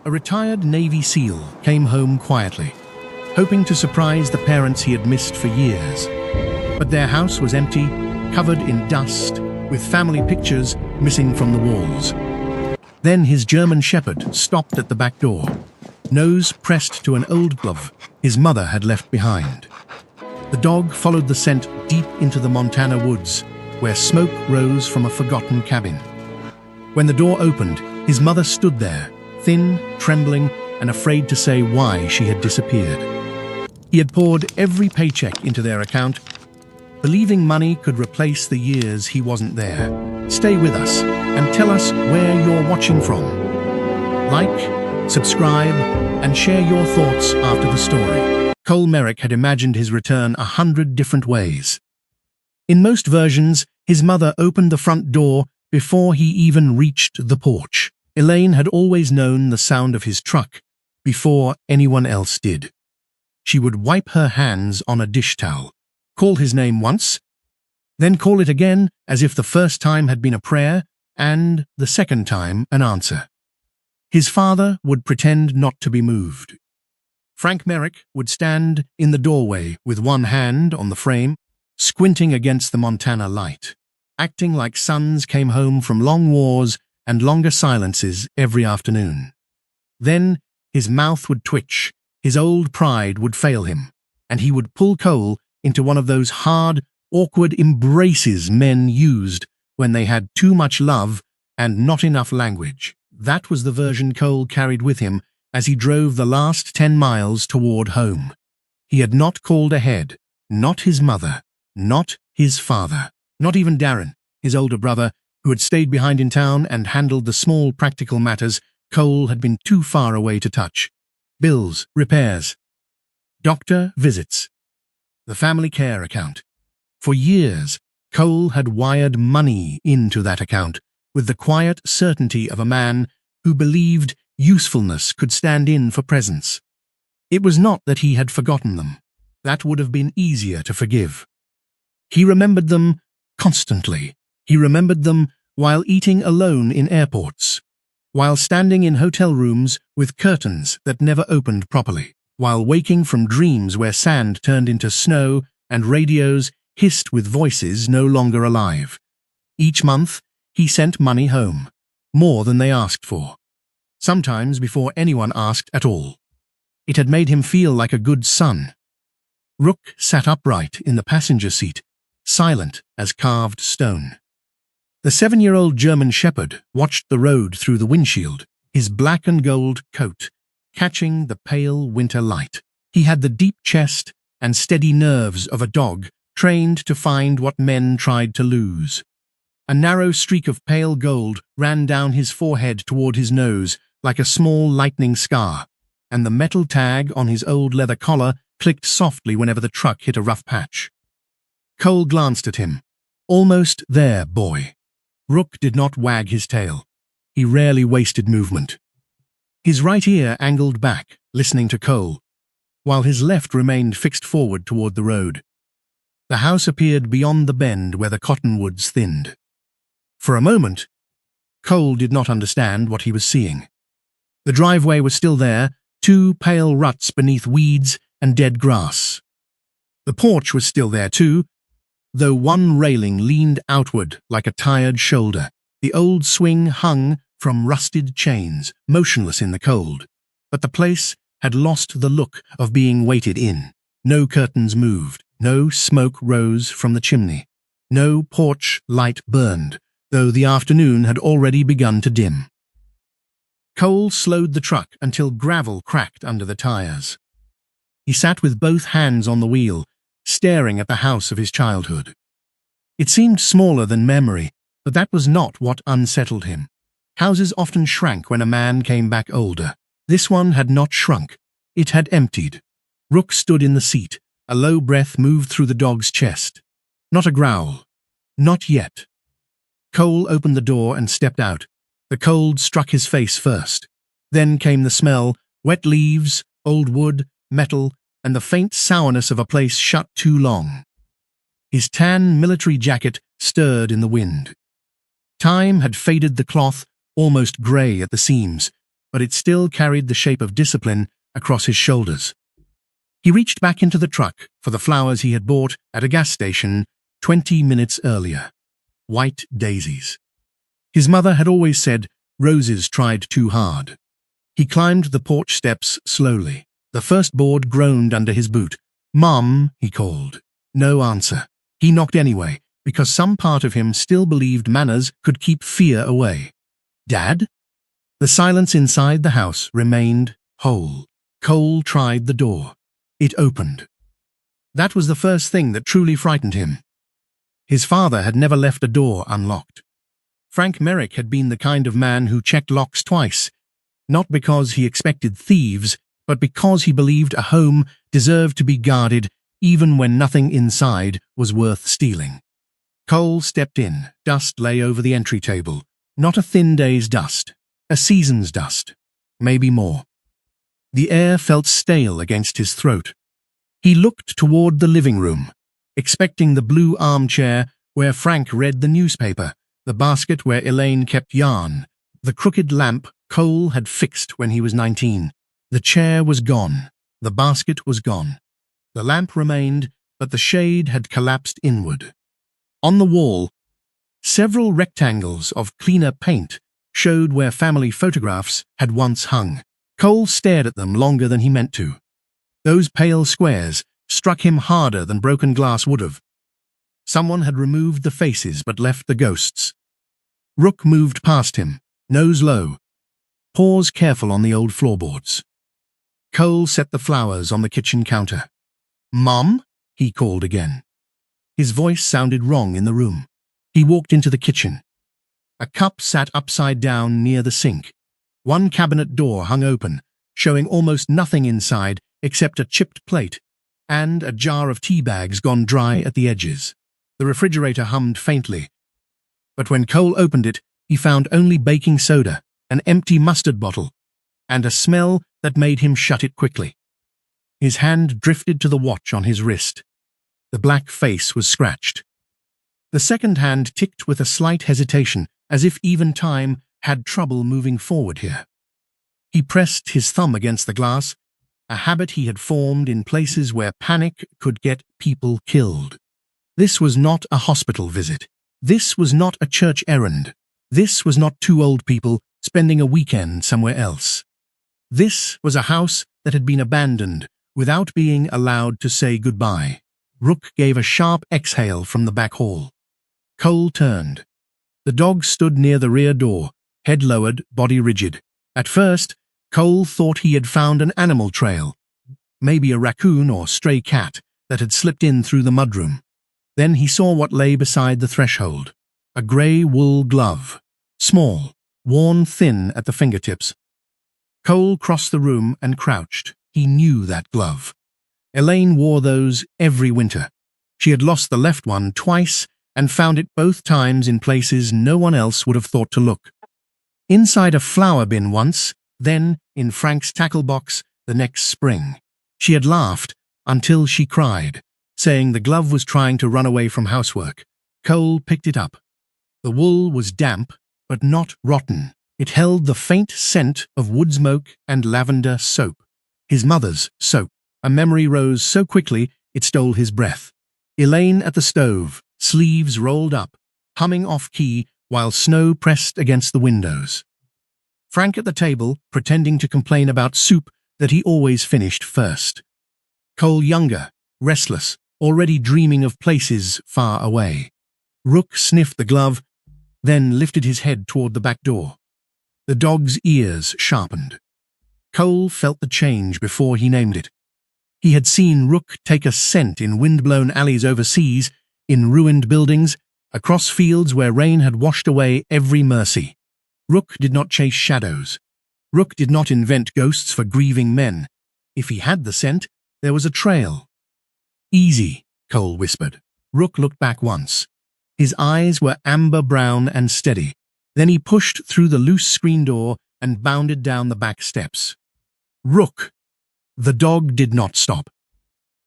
A retired Navy SEAL came home quietly, hoping to surprise the parents he had missed for years. But their house was empty, covered in dust, with family pictures missing from the walls. Then his German Shepherd stopped at the back door, nose pressed to an old glove his mother had left behind. The dog followed the scent deep into the Montana woods, where smoke rose from a forgotten cabin. When the door opened, his mother stood there, thin, trembling, and afraid to say why she had disappeared. He had poured every paycheck into their account, believing money could replace the years he wasn't there. Stay with us and tell us where you're watching from. Like, subscribe, and share your thoughts after the story. Cole Merrick had imagined his return 100 different ways. In most versions, his mother opened the front door before he even reached the porch. Elaine had always known the sound of his truck before anyone else did. She would wipe her hands on a dish towel, call his name once, then call it again as if the first time had been a prayer and the second time an answer. His father would pretend not to be moved. Frank Merrick would stand in the doorway with one hand on the frame, squinting against the Montana light, acting like sons came home from long wars and longer silences every afternoon. Then his mouth would twitch, his old pride would fail him, and he would pull Cole into one of those hard, awkward embraces men used when they had too much love and not enough language. That was the version Cole carried with him as he drove the last 10 miles toward home. He had not called ahead, not his mother, not his father, not even Darren, his older brother, who had stayed behind in town and handled the small practical matters Cole had been too far away to touch. Bills, repairs, doctor visits, the family care account. For years, Cole had wired money into that account with the quiet certainty of a man who believed usefulness could stand in for presence. It was not that he had forgotten them. That would have been easier to forgive. He remembered them constantly. He remembered them while eating alone in airports, while standing in hotel rooms with curtains that never opened properly, while waking from dreams where sand turned into snow and radios hissed with voices no longer alive. Each month, he sent money home, more than they asked for, sometimes before anyone asked at all. It had made him feel like a good son. Rook sat upright in the passenger seat, silent as carved stone. The 7-year-old German Shepherd watched the road through the windshield, his black and gold coat catching the pale winter light. He had the deep chest and steady nerves of a dog trained to find what men tried to lose. A narrow streak of pale gold ran down his forehead toward his nose like a small lightning scar, and the metal tag on his old leather collar clicked softly whenever the truck hit a rough patch. Cole glanced at him. Almost there, boy. Rook did not wag his tail. He rarely wasted movement. His right ear angled back, listening to Cole, while his left remained fixed forward toward the road. The house appeared beyond the bend where the cottonwoods thinned. For a moment, Cole did not understand what he was seeing. The driveway was still there, 2 pale ruts beneath weeds and dead grass. The porch was still there too, though one railing leaned outward like a tired shoulder. The old swing hung from rusted chains, motionless in the cold. But the place had lost the look of being waited in. No curtains moved, no smoke rose from the chimney, no porch light burned, though the afternoon had already begun to dim. Cole slowed the truck until gravel cracked under the tires. He sat with both hands on the wheel, staring at the house of his childhood. It seemed smaller than memory, but that was not what unsettled him. Houses often shrank when a man came back older. This one had not shrunk. It had emptied. Rook stood in the seat. A low breath moved through the dog's chest. Not a growl. Not yet. Cole opened the door and stepped out. The cold struck his face first. Then came the smell, wet leaves, old wood, metal, and the faint sourness of a place shut too long. His tan military jacket stirred in the wind. Time had faded the cloth, almost grey at the seams, but it still carried the shape of discipline across his shoulders. He reached back into the truck for the flowers he had bought at a gas station 20 minutes earlier. White daisies. His mother had always said roses tried too hard. He climbed the porch steps slowly. The first board groaned under his boot. "Mom," he called. No answer. He knocked anyway, because some part of him still believed manners could keep fear away. "Dad?" The silence inside the house remained whole. Cole tried the door. It opened. That was the first thing that truly frightened him. His father had never left a door unlocked. Frank Merrick had been the kind of man who checked locks twice, not because he expected thieves, but because he believed a home deserved to be guarded even when nothing inside was worth stealing. Cole stepped in. Dust lay over the entry table. Not a thin day's dust, a season's dust, maybe more. The air felt stale against his throat. He looked toward the living room, expecting the blue armchair where Frank read the newspaper, the basket where Elaine kept yarn, the crooked lamp Cole had fixed when he was 19. The chair was gone. The basket was gone. The lamp remained, but the shade had collapsed inward. On the wall, several rectangles of cleaner paint showed where family photographs had once hung. Cole stared at them longer than he meant to. Those pale squares struck him harder than broken glass would have. Someone had removed the faces but left the ghosts. Rook moved past him, nose low, paws careful on the old floorboards. Cole set the flowers on the kitchen counter. "Mom?" he called again. His voice sounded wrong in the room. He walked into the kitchen. A cup sat upside down near the sink. One cabinet door hung open, showing almost nothing inside except a chipped plate and a jar of tea bags gone dry at the edges. The refrigerator hummed faintly, but when Cole opened it, he found only baking soda, an empty mustard bottle, and a smell that made him shut it quickly. His hand drifted to the watch on his wrist. The black face was scratched. The second hand ticked with a slight hesitation, as if even time had trouble moving forward here. He pressed his thumb against the glass, a habit he had formed in places where panic could get people killed. This was not a hospital visit. This was not a church errand. This was not two old people spending a weekend somewhere else. This was a house that had been abandoned without being allowed to say goodbye. Rook gave a sharp exhale from the back hall. Cole turned. The dog stood near the rear door, head lowered, body rigid. At first, Cole thought he had found an animal trail, maybe a raccoon or stray cat that had slipped in through the mudroom. Then he saw what lay beside the threshold. A grey wool glove, small, worn thin at the fingertips. Cole crossed the room and crouched. He knew that glove. Elaine wore those every winter. She had lost the left one twice and found it both times in places no one else would have thought to look. Inside a flower bin once, then in Frank's tackle box the next spring. She had laughed until she cried, saying the glove was trying to run away from housework. Cole picked it up. The wool was damp, but not rotten. It held the faint scent of wood smoke and lavender soap. His mother's soap. A memory rose so quickly it stole his breath. Elaine at the stove, sleeves rolled up, humming off-key while snow pressed against the windows. Frank at the table, pretending to complain about soup that he always finished first. Cole younger, restless, already dreaming of places far away. Rook sniffed the glove, then lifted his head toward the back door. The dog's ears sharpened. Cole felt the change before he named it. He had seen Rook take a scent in wind-blown alleys overseas, in ruined buildings, across fields where rain had washed away every mercy. Rook did not chase shadows. Rook did not invent ghosts for grieving men. If he had the scent, there was a trail. "Easy," Cole whispered. Rook looked back once. His eyes were amber-brown and steady. Then he pushed through the loose screen door and bounded down the back steps. Rook! The dog did not stop.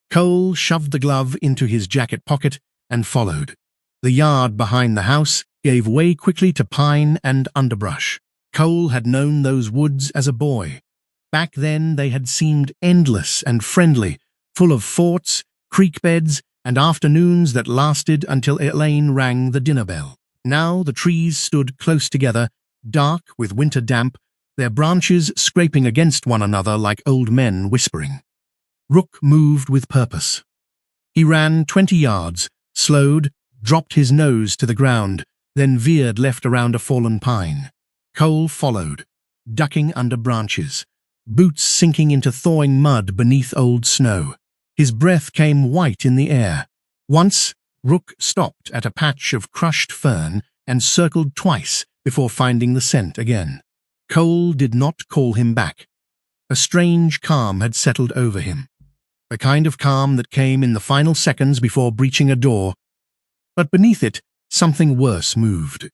Cole shoved the glove into his jacket pocket and followed. The yard behind the house gave way quickly to pine and underbrush. Cole had known those woods as a boy. Back then they had seemed endless and friendly, full of forts, creek beds, and afternoons that lasted until Elaine rang the dinner bell. Now the trees stood close together, dark with winter damp, their branches scraping against one another like old men whispering. Rook moved with purpose. He ran 20 yards, slowed, dropped his nose to the ground, then veered left around a fallen pine. Cole followed, ducking under branches, boots sinking into thawing mud beneath old snow. His breath came white in the air. Once, Rook stopped at a patch of crushed fern and circled twice before finding the scent again. Cole did not call him back. A strange calm had settled over him, the kind of calm that came in the final seconds before breaching a door. But beneath it, something worse moved.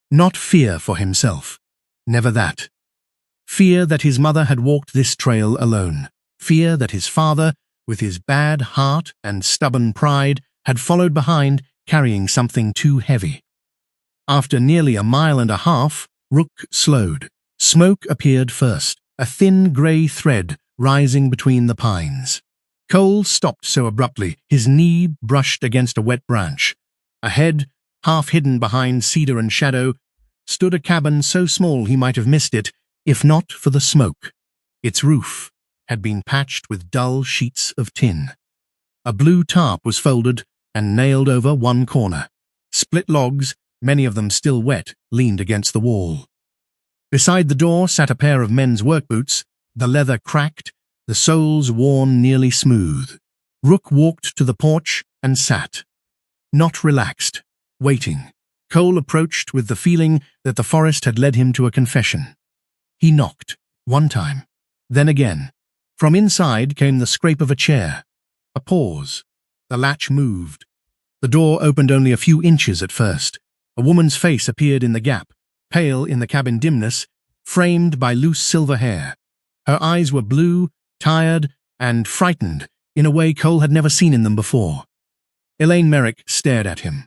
Not fear for himself. Never that. Fear that his mother had walked this trail alone. Fear that his father, with his bad heart and stubborn pride, had followed behind, carrying something too heavy. After nearly a mile and a half, Rook slowed. Smoke appeared first, a thin grey thread rising between the pines. Cole stopped so abruptly, his knee brushed against a wet branch. Ahead, half hidden behind cedar and shadow, stood a cabin so small he might have missed it, if not for the smoke. Its roof had been patched with dull sheets of tin. A blue tarp was folded and nailed over one corner. Split logs, many of them still wet, leaned against the wall. Beside the door sat a pair of men's work boots, the leather cracked, the soles worn nearly smooth. Rook walked to the porch and sat. Not relaxed, waiting. Cole approached with the feeling that the forest had led him to a confession. He knocked, one time, then again. From inside came the scrape of a chair. A pause. The latch moved. The door opened only a few inches at first. A woman's face appeared in the gap, pale in the cabin dimness, framed by loose silver hair. Her eyes were blue, tired, and frightened, in a way Cole had never seen in them before. Elaine Merrick stared at him.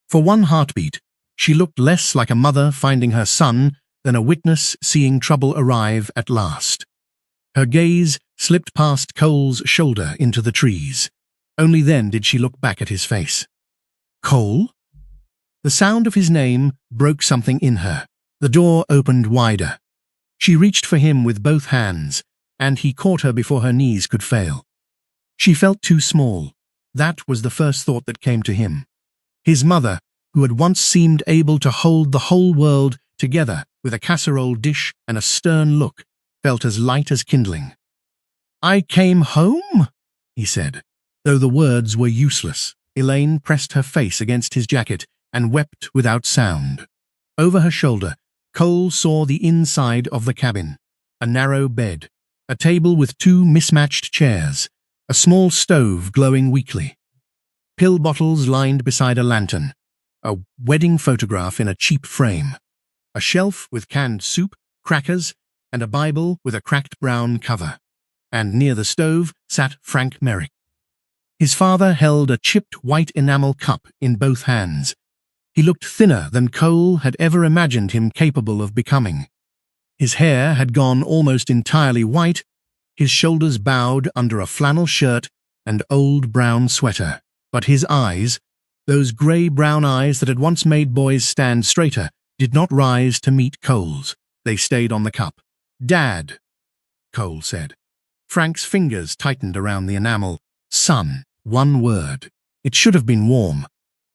For one heartbeat, she looked less like a mother finding her son than a witness seeing trouble arrive at last. Her gaze slipped past Cole's shoulder into the trees. Only then did she look back at his face. Cole? The sound of his name broke something in her. The door opened wider. She reached for him with both hands, and he caught her before her knees could fail. She felt too small. That was the first thought that came to him. His mother, who had once seemed able to hold the whole world together with a casserole dish and a stern look, felt as light as kindling. "I came home," he said. Though the words were useless, Elaine pressed her face against his jacket and wept without sound. Over her shoulder, Cole saw the inside of the cabin. A narrow bed, a table with two mismatched chairs, a small stove glowing weakly. Pill bottles lined beside a lantern, a wedding photograph in a cheap frame, a shelf with canned soup, crackers, and a Bible with a cracked brown cover. And near the stove sat Frank Merrick. His father held a chipped white enamel cup in both hands. He looked thinner than Cole had ever imagined him capable of becoming. His hair had gone almost entirely white, his shoulders bowed under a flannel shirt and old brown sweater. But his eyes, those grey-brown eyes that had once made boys stand straighter, did not rise to meet Cole's. They stayed on the cup. "Dad," Cole said. Frank's fingers tightened around the enamel. "Son," one word. It should have been warm.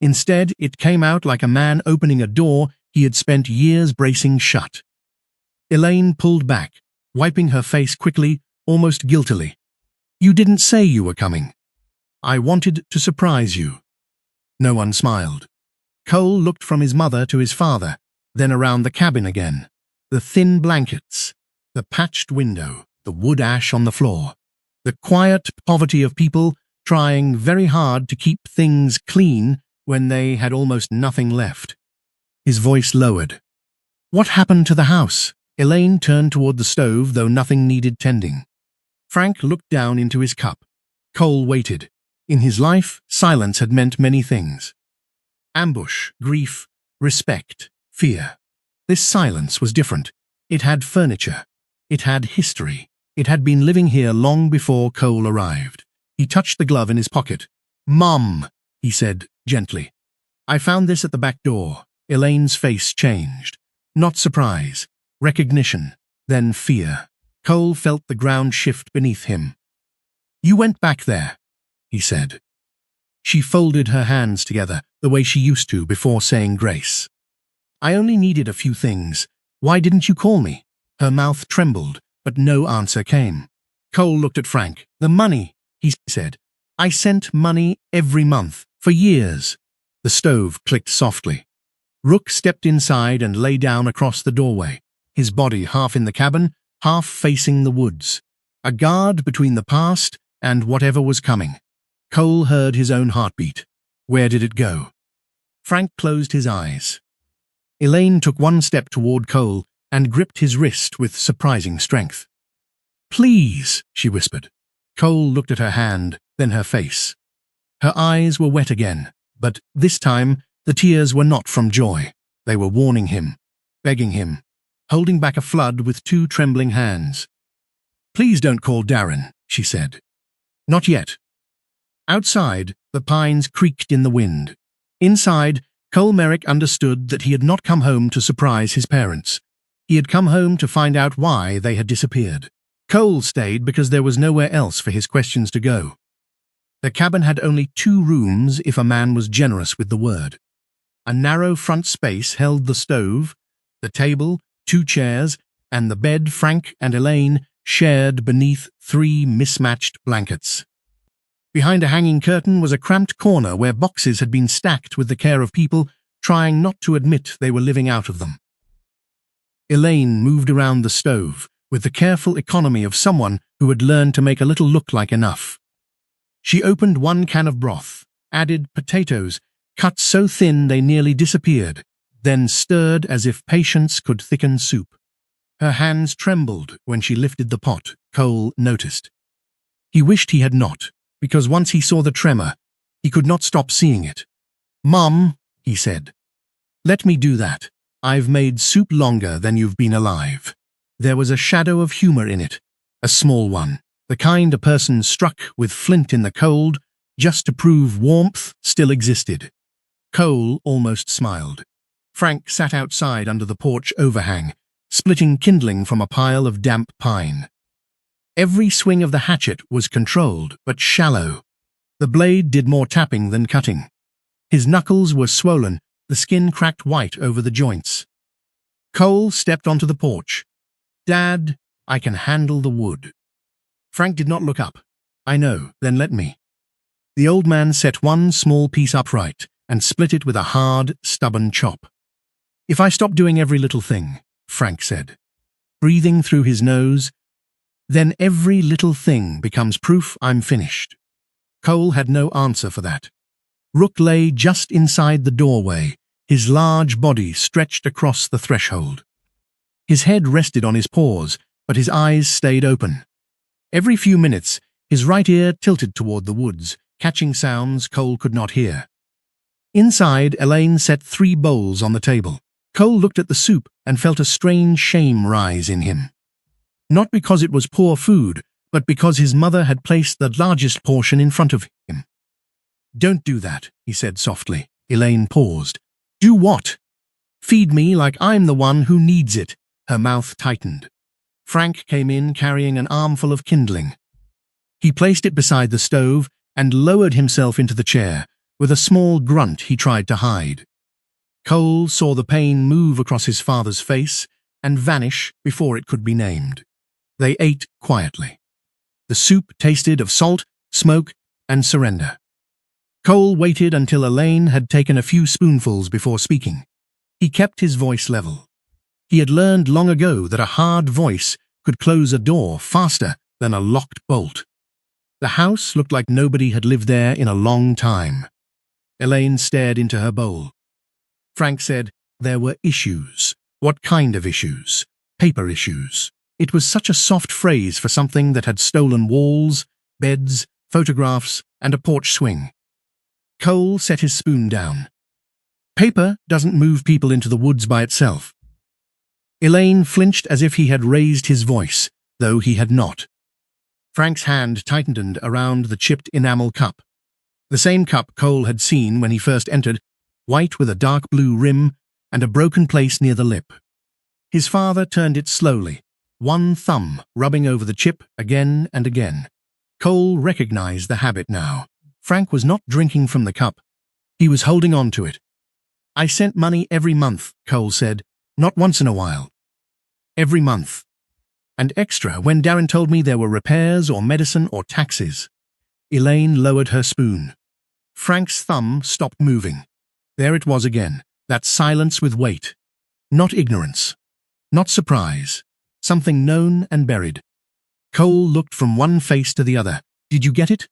Instead, it came out like a man opening a door he had spent years bracing shut. Elaine pulled back, wiping her face quickly, almost guiltily. "You didn't say you were coming. I wanted to surprise you." No one smiled. Cole looked from his mother to his father, then around the cabin again. The thin blankets, the patched window, the wood ash on the floor. The quiet poverty of people trying very hard to keep things clean when they had almost nothing left. His voice lowered. "What happened to the house?" Elaine turned toward the stove, though nothing needed tending. Frank looked down into his cup. Cole waited. In his life, silence had meant many things. Ambush, grief, respect, fear. This silence was different. It had furniture. It had history. It had been living here long before Cole arrived. He touched the glove in his pocket. "Mum," he said gently. "I found this at the back door." Elaine's face changed. Not surprise, recognition, then fear. Cole felt the ground shift beneath him. "You went back there," he said. She folded her hands together, the way she used to before saying grace. "I only needed a few things. Why didn't you call me?" Her mouth trembled, but no answer came. Cole looked at Frank. "The money," he said. "I sent money every month, for years." The stove clicked softly. Rook stepped inside and lay down across the doorway, his body half in the cabin, half facing the woods. A guard between the past and whatever was coming. Cole heard his own heartbeat. Where did it go? Frank closed his eyes. Elaine took one step toward Cole and gripped his wrist with surprising strength. "Please," she whispered. Cole looked at her hand, then her face. Her eyes were wet again, but this time the tears were not from joy. They were warning him, begging him, holding back a flood with two trembling hands. "Please don't call Darren," she said. "Not yet." Outside, the pines creaked in the wind. Inside, Cole Merrick understood that he had not come home to surprise his parents. He had come home to find out why they had disappeared. Cole stayed because there was nowhere else for his questions to go. The cabin had only 2 rooms if a man was generous with the word. A narrow front space held the stove, the table, 2 chairs, and the bed Frank and Elaine shared beneath 3 mismatched blankets. Behind a hanging curtain was a cramped corner where boxes had been stacked with the care of people trying not to admit they were living out of them. Elaine moved around the stove with the careful economy of someone who had learned to make a little look like enough. She opened 1 can of broth, added potatoes, cut so thin they nearly disappeared, then stirred as if patience could thicken soup. Her hands trembled when she lifted the pot, Cole noticed. He wished he had not, because once he saw the tremor, he could not stop seeing it. "Mum," he said, "let me do that. I've made soup longer than you've been alive." There was a shadow of humor in it, a small one, the kind a person struck with flint in the cold just to prove warmth still existed. Cole almost smiled. Frank sat outside under the porch overhang, splitting kindling from a pile of damp pine. Every swing of the hatchet was controlled, but shallow. The blade did more tapping than cutting. His knuckles were swollen, the skin cracked white over the joints. Cole stepped onto the porch. "Dad, I can handle the wood." Frank did not look up. "I know, then let me." The old man set 1 small piece upright and split it with a hard, stubborn chop. "If I stop doing every little thing," Frank said, breathing through his nose, "then every little thing becomes proof I'm finished." Cole had no answer for that. Rook lay just inside the doorway, his large body stretched across the threshold. His head rested on his paws, but his eyes stayed open. Every few minutes, his right ear tilted toward the woods, catching sounds Cole could not hear. Inside, Elaine set 3 bowls on the table. Cole looked at the soup and felt a strange shame rise in him. Not because it was poor food, but because his mother had placed the largest portion in front of him. "Don't do that," he said softly. Elaine paused. "Do what?" "Feed me like I'm the one who needs it." Her mouth tightened. Frank came in carrying an armful of kindling. He placed it beside the stove and lowered himself into the chair. With a small grunt he tried to hide. Cole saw the pain move across his father's face and vanish before it could be named. They ate quietly. The soup tasted of salt, smoke, and surrender. Cole waited until Elaine had taken a few spoonfuls before speaking. He kept his voice level. He had learned long ago that a hard voice could close a door faster than a locked bolt. The house looked like nobody had lived there in a long time. Elaine stared into her bowl. Frank said there were issues. What kind of issues? Paper issues. It was such a soft phrase for something that had stolen walls, beds, photographs, and a porch swing. Cole set his spoon down. Paper doesn't move people into the woods by itself. Elaine flinched as if he had raised his voice, though he had not. Frank's hand tightened around the chipped enamel cup. The same cup Cole had seen when he first entered, white with a dark blue rim and a broken place near the lip. His father turned it slowly, one thumb rubbing over the chip again and again. Cole recognized the habit now. Frank was not drinking from the cup. He was holding on to it. "I sent money every month," Cole said, "not once in a while. Every month. And extra when Darren told me there were repairs or medicine or taxes." Elaine lowered her spoon. Frank's thumb stopped moving. There it was again, that silence with weight. Not ignorance. Not surprise. Something known and buried. Cole looked from one face to the other. "Did you get it?"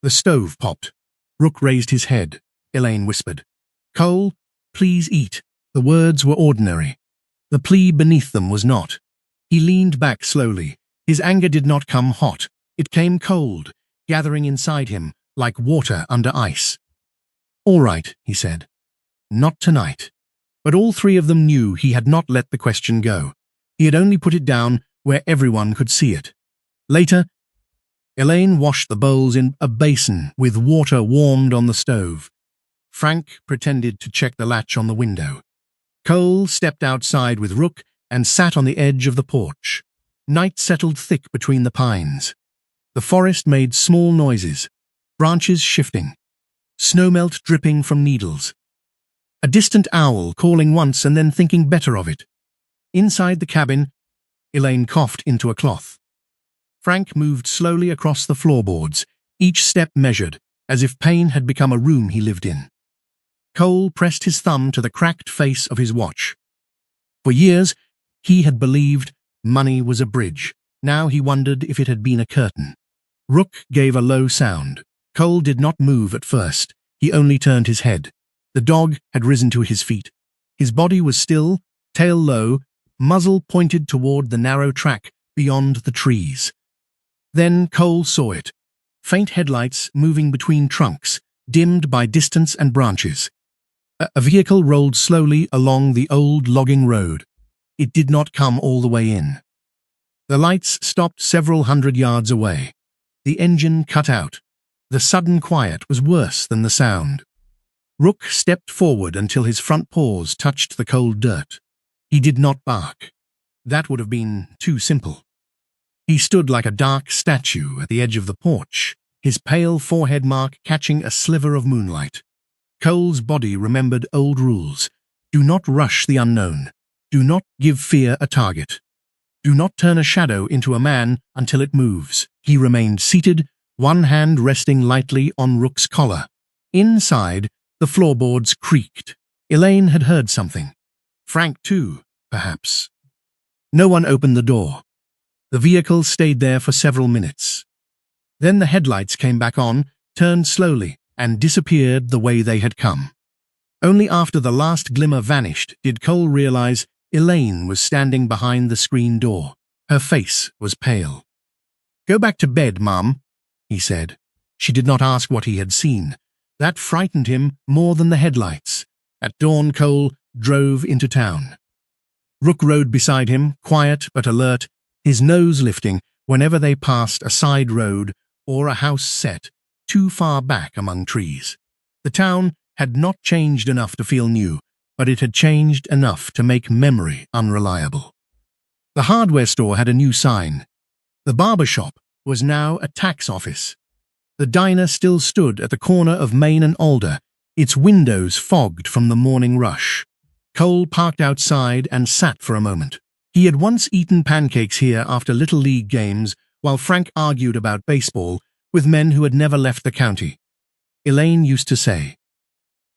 The stove popped. Rook raised his head. Elaine whispered, "Cole, please eat." The words were ordinary. The plea beneath them was not. He leaned back slowly. His anger did not come hot. It came cold, gathering inside him like water under ice. "All right," he said. "Not tonight." But all three of them knew he had not let the question go. He had only put it down where everyone could see it. Later, Elaine washed the bowls in a basin with water warmed on the stove. Frank pretended to check the latch on the window. Cole stepped outside with Rook and sat on the edge of the porch. Night settled thick between the pines. The forest made small noises, branches shifting, snowmelt dripping from needles. A distant owl calling once and then thinking better of it. Inside the cabin, Elaine coughed into a cloth. Frank moved slowly across the floorboards, each step measured, as if pain had become a room he lived in. Cole pressed his thumb to the cracked face of his watch. For years, he had believed money was a bridge. Now he wondered if it had been a curtain. Rook gave a low sound. Cole did not move at first. He only turned his head. The dog had risen to his feet. His body was still, tail low, muzzle pointed toward the narrow track beyond the trees. Then Cole saw it. Faint headlights moving between trunks, dimmed by distance and branches. A vehicle rolled slowly along the old logging road. It did not come all the way in. The lights stopped several hundred yards away. The engine cut out. The sudden quiet was worse than the sound. Rook stepped forward until his front paws touched the cold dirt. He did not bark. That would have been too simple. He stood like a dark statue at the edge of the porch, his pale forehead mark catching a sliver of moonlight. Cole's body remembered old rules. Do not rush the unknown. Do not give fear a target. Do not turn a shadow into a man until it moves. He remained seated, one hand resting lightly on Rook's collar. Inside, the floorboards creaked. Elaine had heard something. Frank too, perhaps. No one opened the door. The vehicle stayed there for several minutes. Then the headlights came back on, turned slowly, and disappeared the way they had come. Only after the last glimmer vanished did Cole realize Elaine was standing behind the screen door. Her face was pale. "Go back to bed, Mum," he said. She did not ask what he had seen. That frightened him more than the headlights. At dawn, Cole drove into town. Rook rode beside him, quiet but alert, his nose lifting whenever they passed a side road or a house set too far back among trees. The town had not changed enough to feel new, but it had changed enough to make memory unreliable. The hardware store had a new sign. The barber shop was now a tax office. The diner still stood at the corner of Main and Alder, its windows fogged from the morning rush. Cole parked outside and sat for a moment. He had once eaten pancakes here after Little League games while Frank argued about baseball with men who had never left the county. Elaine used to say.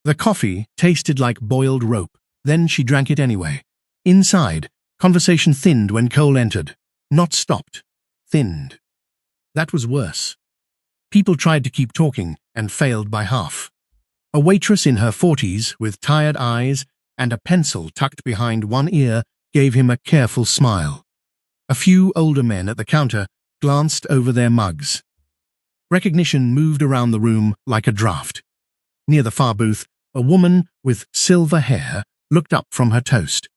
The coffee tasted like boiled rope. Then she drank it anyway. Inside, conversation thinned when Cole entered. Not stopped. Thinned. That was worse. People tried to keep talking and failed by half. A waitress in her 40s with tired eyes and a pencil tucked behind one ear gave him a careful smile. A few older men at the counter glanced over their mugs. Recognition moved around the room like a draft. Near the far booth, a woman with silver hair looked up from her toast.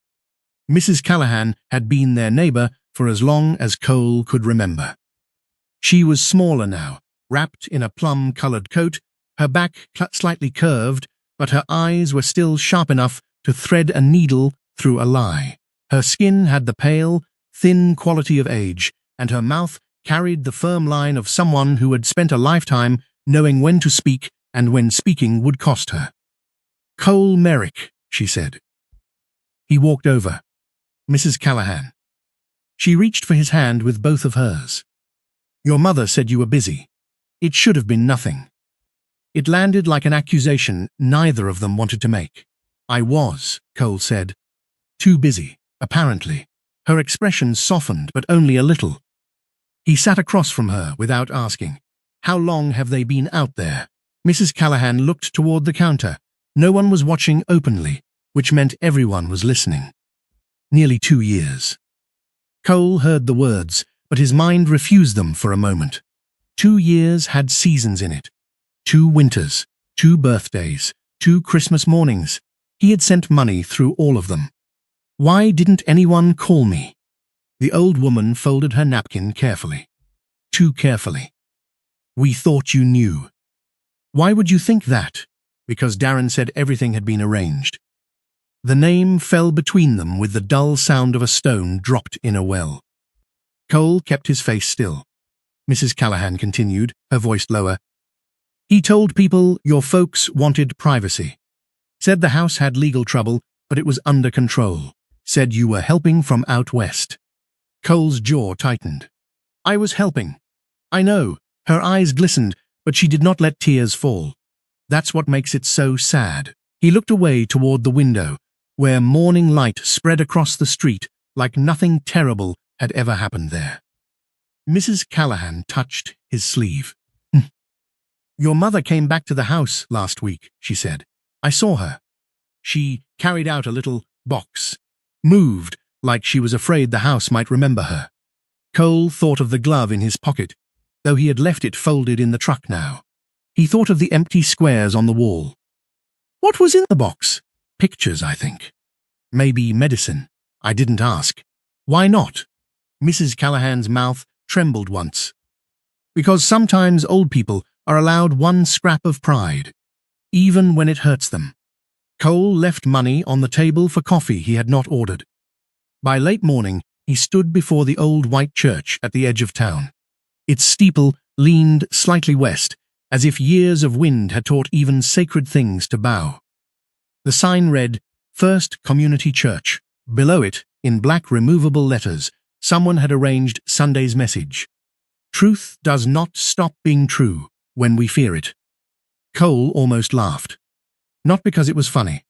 Mrs. Callahan had been their neighbor for as long as Cole could remember. She was smaller now, wrapped in a plum-colored coat, her back slightly curved, but her eyes were still sharp enough to thread a needle through a lie. Her skin had the pale, thin quality of age, and her mouth carried the firm line of someone who had spent a lifetime knowing when to speak and when speaking would cost her. "Cole Merrick," she said. He walked over. "Mrs. Callahan." She reached for his hand with both of hers. "Your mother said you were busy. It should have been nothing." It landed like an accusation neither of them wanted to make. "I was," Cole said. "Too busy, apparently." Her expression softened, but only a little. He sat across from her without asking. "How long have they been out there?" Mrs. Callahan looked toward the counter. No one was watching openly, which meant everyone was listening. "Nearly 2 years." Cole heard the words, but his mind refused them for a moment. 2 years had seasons in it. 2 winters, 2 birthdays, 2 Christmas mornings. He had sent money through all of them. "Why didn't anyone call me?" The old woman folded her napkin carefully. Too carefully. "We thought you knew." "Why would you think that?" "Because Darren said everything had been arranged." The name fell between them with the dull sound of a stone dropped in a well. Cole kept his face still. Mrs. Callahan continued, her voice lower. "He told people your folks wanted privacy. Said the house had legal trouble, but it was under control. Said you were helping from out west." Cole's jaw tightened. "I was helping." "I know." Her eyes glistened, but she did not let tears fall. "That's what makes it so sad." He looked away toward the window, where morning light spread across the street like nothing terrible had ever happened there. Mrs. Callahan touched his sleeve. "Your mother came back to the house last week," she said. "I saw her. She carried out a little box. Moved, like she was afraid the house might remember her." Cole thought of the glove in his pocket, though he had left it folded in the truck now. He thought of the empty squares on the wall. "What was in the box?" "Pictures, I think. Maybe medicine. I didn't ask." "Why not?" Mrs. Callahan's mouth trembled once. "Because sometimes old people are allowed one scrap of pride, even when it hurts them." Cole left money on the table for coffee he had not ordered. By late morning, he stood before the old white church at the edge of town. Its steeple leaned slightly west, as if years of wind had taught even sacred things to bow. The sign read, "First Community Church." Below it, in black removable letters, someone had arranged Sunday's message. "Truth does not stop being true when we fear it." Cole almost laughed. Not because it was funny.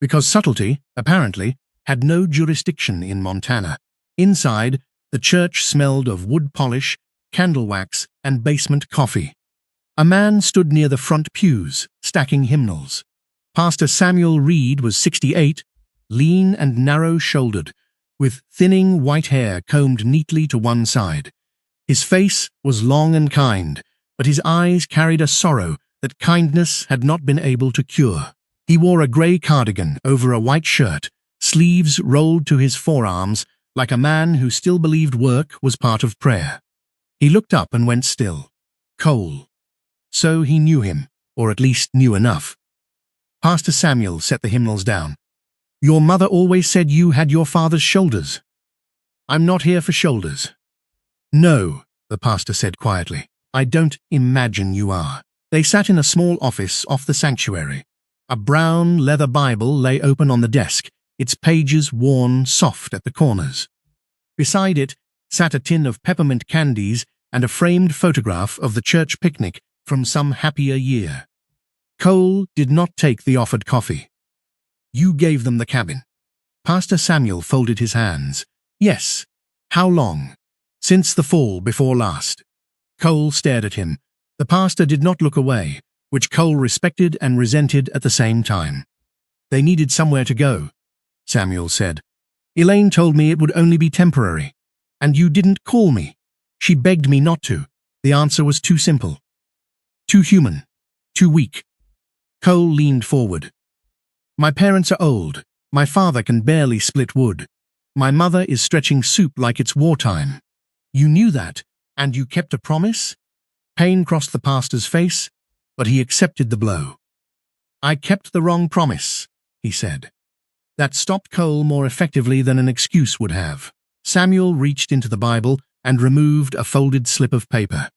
Because subtlety, apparently, had no jurisdiction in Montana. Inside, the church smelled of wood polish, candle wax, and basement coffee. A man stood near the front pews, stacking hymnals. Pastor Samuel Reed was 68, lean and narrow-shouldered, with thinning white hair combed neatly to one side. His face was long and kind, but his eyes carried a sorrow that kindness had not been able to cure. He wore a grey cardigan over a white shirt, sleeves rolled to his forearms, like a man who still believed work was part of prayer. He looked up and went still. Cole. So he knew him, or at least knew enough. Pastor Samuel set the hymnals down. "Your mother always said you had your father's shoulders." "I'm not here for shoulders." "No," the pastor said quietly. "I don't imagine you are." They sat in a small office off the sanctuary. A brown leather Bible lay open on the desk, its pages worn soft at the corners. Beside it sat a tin of peppermint candies and a framed photograph of the church picnic from some happier year. Cole did not take the offered coffee. "You gave them the cabin." Pastor Samuel folded his hands. "Yes." "How long?" "Since the fall before last." Cole stared at him. The pastor did not look away, which Cole respected and resented at the same time. "They needed somewhere to go," Samuel said. "Elaine told me it would only be temporary. And you didn't call me. She begged me not to. The answer was too simple. Too human. Too weak." Cole leaned forward. "My parents are old. My father can barely split wood. My mother is stretching soup like it's wartime. You knew that, and you kept a promise? Pain crossed the pastor's face, but he accepted the blow. I kept the wrong promise, he said. That stopped Cole more effectively than an excuse would have. Samuel reached into the Bible and removed a folded slip of paper.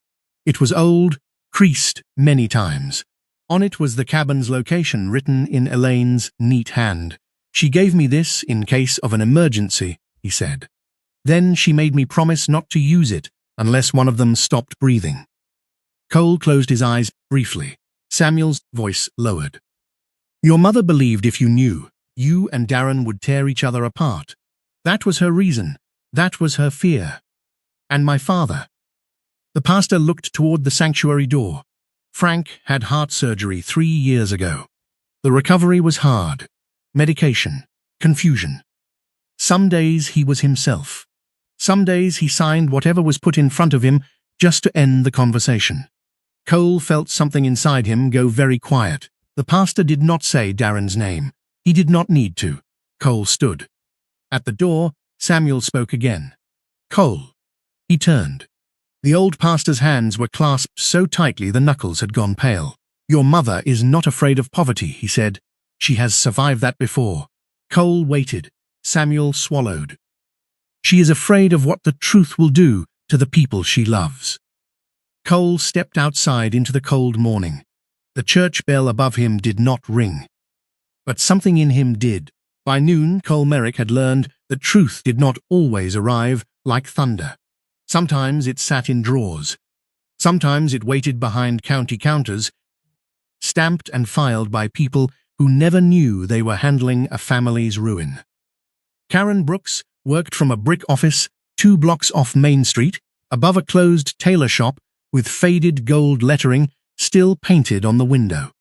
It was old, creased many times. On it was the cabin's location written in Elaine's neat hand. She gave me this in case of an emergency, he said. Then she made me promise not to use it unless one of them stopped breathing. Cole closed his eyes briefly. Samuel's voice lowered. Your mother believed if you knew, you and Darren would tear each other apart. That was her reason. That was her fear. And my father. The pastor looked toward the sanctuary door. Frank had heart surgery 3 years ago. The recovery was hard. Medication. Confusion. Some days he was himself. Some days he signed whatever was put in front of him just to end the conversation. Cole felt something inside him go very quiet. The pastor did not say Darren's name. He did not need to. Cole stood. At the door, Samuel spoke again. Cole. He turned. The old pastor's hands were clasped so tightly the knuckles had gone pale. Your mother is not afraid of poverty, he said. She has survived that before. Cole waited. Samuel swallowed. She is afraid of what the truth will do to the people she loves. Cole stepped outside into the cold morning. The church bell above him did not ring. But something in him did. By noon, Cole Merrick had learned that truth did not always arrive like thunder. Sometimes it sat in drawers. Sometimes it waited behind county counters, stamped and filed by people who never knew they were handling a family's ruin. Karen Brooks worked from a brick office 2 blocks off Main Street, above a closed tailor shop with faded gold lettering still painted on the window.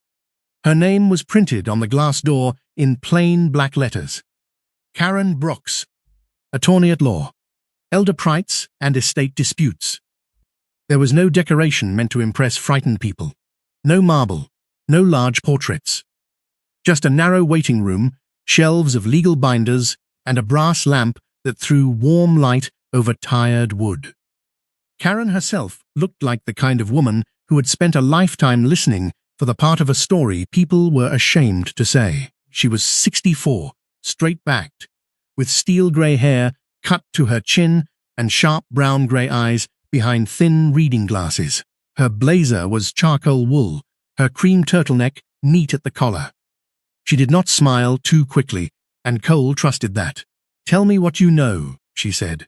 Her name was printed on the glass door in plain black letters. Karen Brooks, attorney at law, elder prites and estate disputes. There was no decoration meant to impress frightened people. No marble, no large portraits. Just a narrow waiting room, shelves of legal binders, and a brass lamp that threw warm light over tired wood. Karen herself looked like the kind of woman who had spent a lifetime listening for the part of a story people were ashamed to say. She was 64, straight-backed, with steel-grey hair cut to her chin and sharp brown-grey eyes behind thin reading glasses. Her blazer was charcoal wool, her cream turtleneck neat at the collar. She did not smile too quickly, and Cole trusted that. Tell me what you know, she said.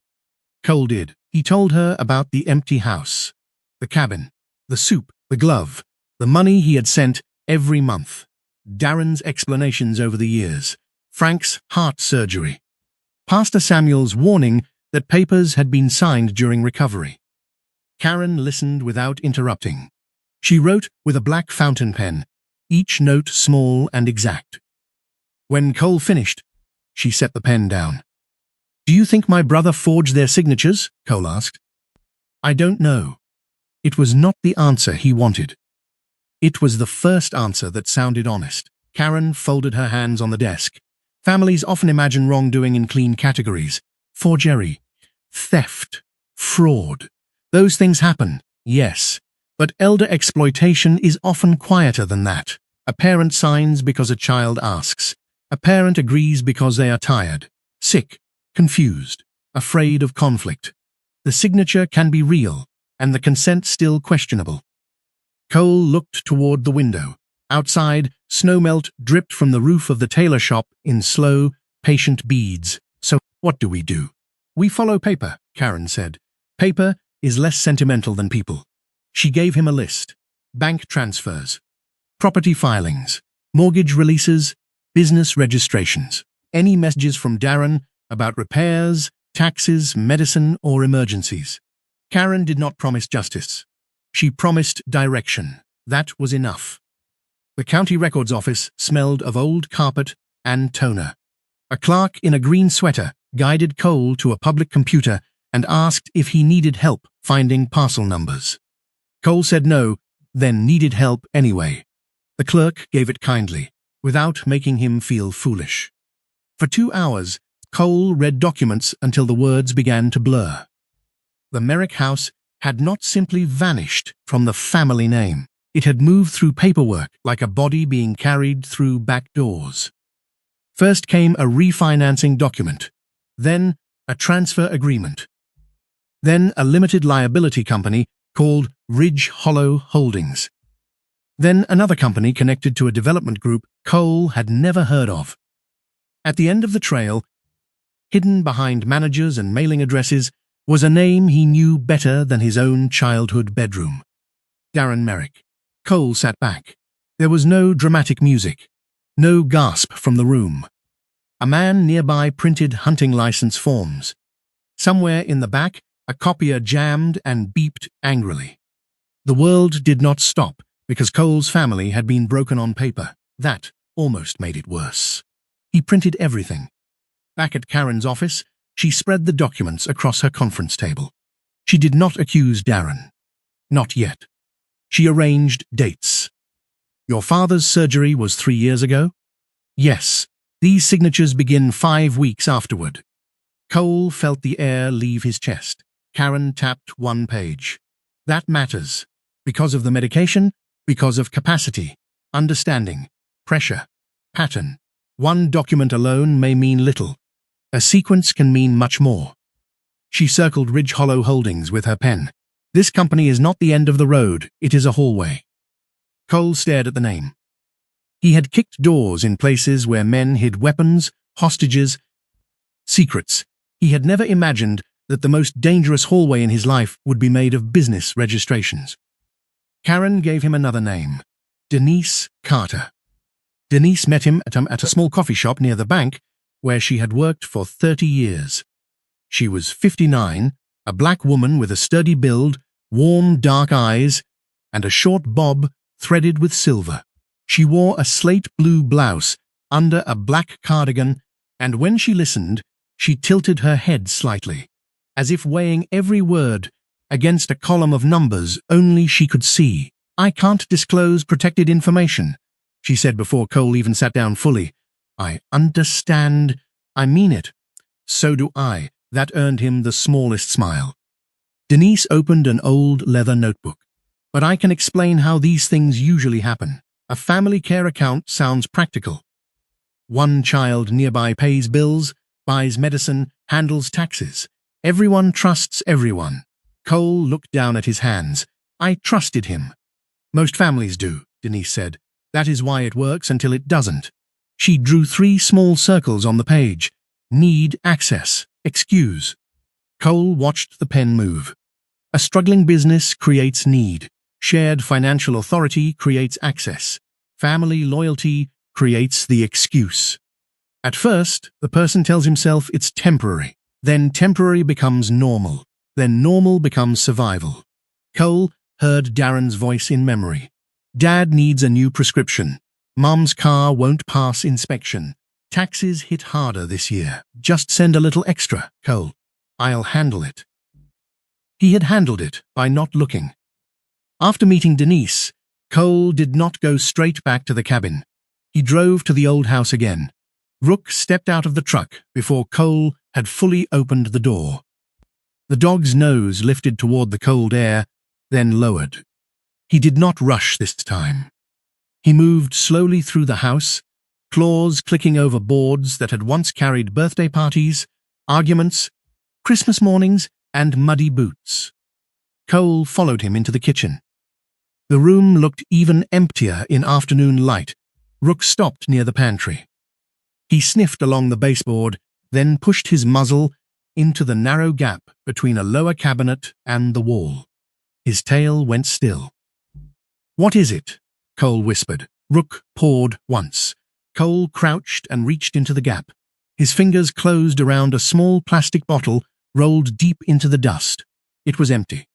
Cole did. He told her about the empty house, the cabin, the soup, the glove, the money he had sent every month, Darren's explanations over the years, Frank's heart surgery, Pastor Samuel's warning that papers had been signed during recovery. Karen listened without interrupting. She wrote with a black fountain pen, each note small and exact. When Cole finished, she set the pen down. Do you think my brother forged their signatures? Cole asked. I don't know. It was not the answer he wanted. It was the first answer that sounded honest. Karen folded her hands on the desk. Families often imagine wrongdoing in clean categories. Forgery, theft, fraud. Those things happen, yes. But elder exploitation is often quieter than that. A parent signs because a child asks. A parent agrees because they are tired, sick, confused, afraid of conflict. The signature can be real, and the consent still questionable. Cole looked toward the window. Outside, snowmelt dripped from the roof of the tailor shop in slow, patient beads. So, what do? We follow paper, Karen said. Paper is less sentimental than people. She gave him a list. Bank transfers, property filings, mortgage releases, business registrations. Any messages from Darren about repairs, taxes, medicine, or emergencies. Karen did not promise justice. She promised direction. That was enough. The county records office smelled of old carpet and toner. A clerk in a green sweater guided Cole to a public computer and asked if he needed help finding parcel numbers. Cole said no, then needed help anyway. The clerk gave it kindly, without making him feel foolish. For 2 hours, Cole read documents until the words began to blur. The Merrick house had not simply vanished from the family name. It had moved through paperwork like a body being carried through back doors. First came a refinancing document, then a transfer agreement, then a limited liability company called Ridge Hollow Holdings, then another company connected to a development group Cole had never heard of. At the end of the trail, hidden behind managers and mailing addresses, was a name he knew better than his own childhood bedroom. Darren Merrick. Cole sat back. There was no dramatic music, no gasp from the room. A man nearby printed hunting license forms. Somewhere in the back, a copier jammed and beeped angrily. The world did not stop because Cole's family had been broken on paper. That almost made it worse. He printed everything. Back at Karen's office, she spread the documents across her conference table. She did not accuse Darren. Not yet. She arranged dates. Your father's surgery was 3 years ago? Yes. These signatures begin 5 weeks afterward. Cole felt the air leave his chest. Karen tapped one page. That matters. Because of the medication, because of capacity, understanding, pressure, pattern. One document alone may mean little. A sequence can mean much more. She circled Ridge Hollow Holdings with her pen. This company is not the end of the road, it is a hallway. Cole stared at the name. He had kicked doors in places where men hid weapons, hostages, secrets. He had never imagined that the most dangerous hallway in his life would be made of business registrations. Karen gave him another name, Denise Carter. Denise met him at a small coffee shop near the bank where she had worked for 30 years. She was 59, a black woman with a sturdy build, warm dark eyes, and a short bob threaded with silver. She wore a slate blue blouse under a black cardigan, and when she listened, she tilted her head slightly, as if weighing every word against a column of numbers only she could see. I can't disclose protected information, she said before Cole even sat down fully. I understand. I mean it. So do I. That earned him the smallest smile. Denise opened an old leather notebook. But I can explain how these things usually happen. A family care account sounds practical. One child nearby pays bills, buys medicine, handles taxes. Everyone trusts everyone. Cole looked down at his hands. I trusted him. Most families do, Denise said. That is why it works until it doesn't. She drew 3 small circles on the page. Need, access, excuse. Cole watched the pen move. A struggling business creates need. Shared financial authority creates access. Family loyalty creates the excuse. At first, the person tells himself it's temporary. Then temporary becomes normal. Then normal becomes survival. Cole heard Darren's voice in memory. Dad needs a new prescription. Mom's car won't pass inspection. Taxes hit harder this year. Just send a little extra, Cole. I'll handle it. He had handled it by not looking. After meeting Denise, Cole did not go straight back to the cabin. He drove to the old house again. Rook stepped out of the truck before Cole had fully opened the door. The dog's nose lifted toward the cold air, then lowered. He did not rush this time. He moved slowly through the house, claws clicking over boards that had once carried birthday parties, arguments, Christmas mornings, and muddy boots. Cole followed him into the kitchen. The room looked even emptier in afternoon light. Rook stopped near the pantry. He sniffed along the baseboard, then pushed his muzzle into the narrow gap between a lower cabinet and the wall. His tail went still. What is it? Cole whispered. Rook pawed once. Cole crouched and reached into the gap. His fingers closed around a small plastic bottle rolled deep into the dust. It was empty.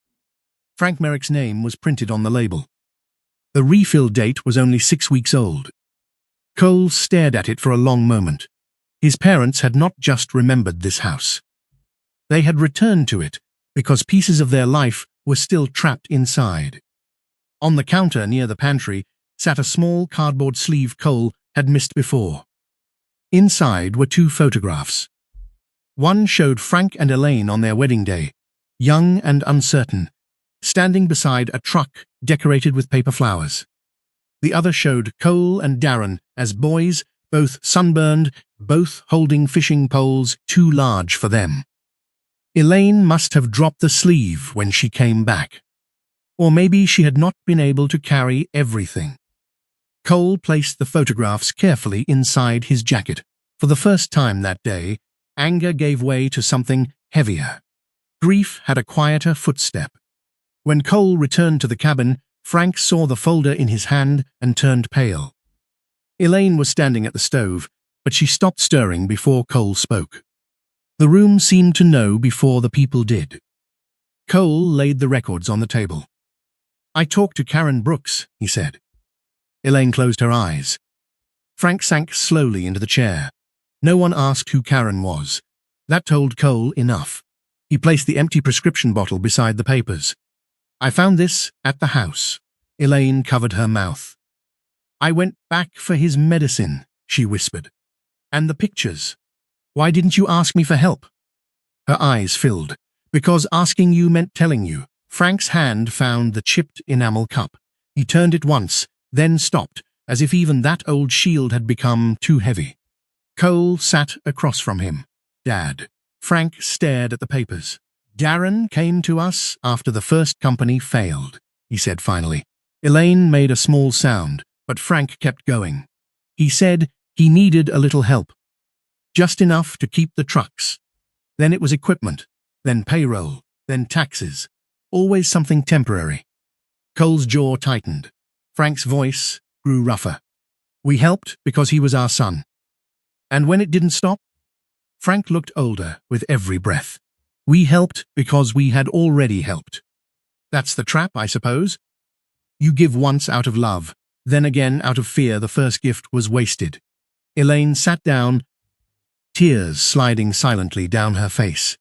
Frank Merrick's name was printed on the label. The refill date was only 6 weeks old. Cole stared at it for a long moment. His parents had not just remembered this house. They had returned to it because pieces of their life were still trapped inside. On the counter near the pantry sat a small cardboard sleeve Cole had missed before. Inside were 2 photographs. One showed Frank and Elaine on their wedding day, young and uncertain, standing beside a truck decorated with paper flowers. The other showed Cole and Darren as boys, both sunburned, both holding fishing poles too large for them. Elaine must have dropped the sleeve when she came back. Or maybe she had not been able to carry everything. Cole placed the photographs carefully inside his jacket. For the first time that day, anger gave way to something heavier. Grief had a quieter footstep. When Cole returned to the cabin, Frank saw the folder in his hand and turned pale. Elaine was standing at the stove, but she stopped stirring before Cole spoke. The room seemed to know before the people did. Cole laid the records on the table. "I talked to Karen Brooks," he said. Elaine closed her eyes. Frank sank slowly into the chair. No one asked who Karen was. That told Cole enough. He placed the empty prescription bottle beside the papers. "I found this at the house." Elaine covered her mouth. "I went back for his medicine," she whispered. "And the pictures. Why didn't you ask me for help?" Her eyes filled. "Because asking you meant telling you." Frank's hand found the chipped enamel cup. He turned it once, then stopped, as if even that old shield had become too heavy. Cole sat across from him. "Dad." Frank stared at the papers. "Darren came to us after the first company failed," he said finally. Elaine made a small sound, but Frank kept going. "He said he needed a little help. Just enough to keep the trucks. Then it was equipment, then payroll, then taxes. Always something temporary." Cole's jaw tightened. Frank's voice grew rougher. "We helped because he was our son. And when it didn't stop?" Frank looked older with every breath. "We helped because we had already helped. That's the trap, I suppose. You give once out of love, then again out of fear the first gift was wasted." Elaine sat down, tears sliding silently down her face.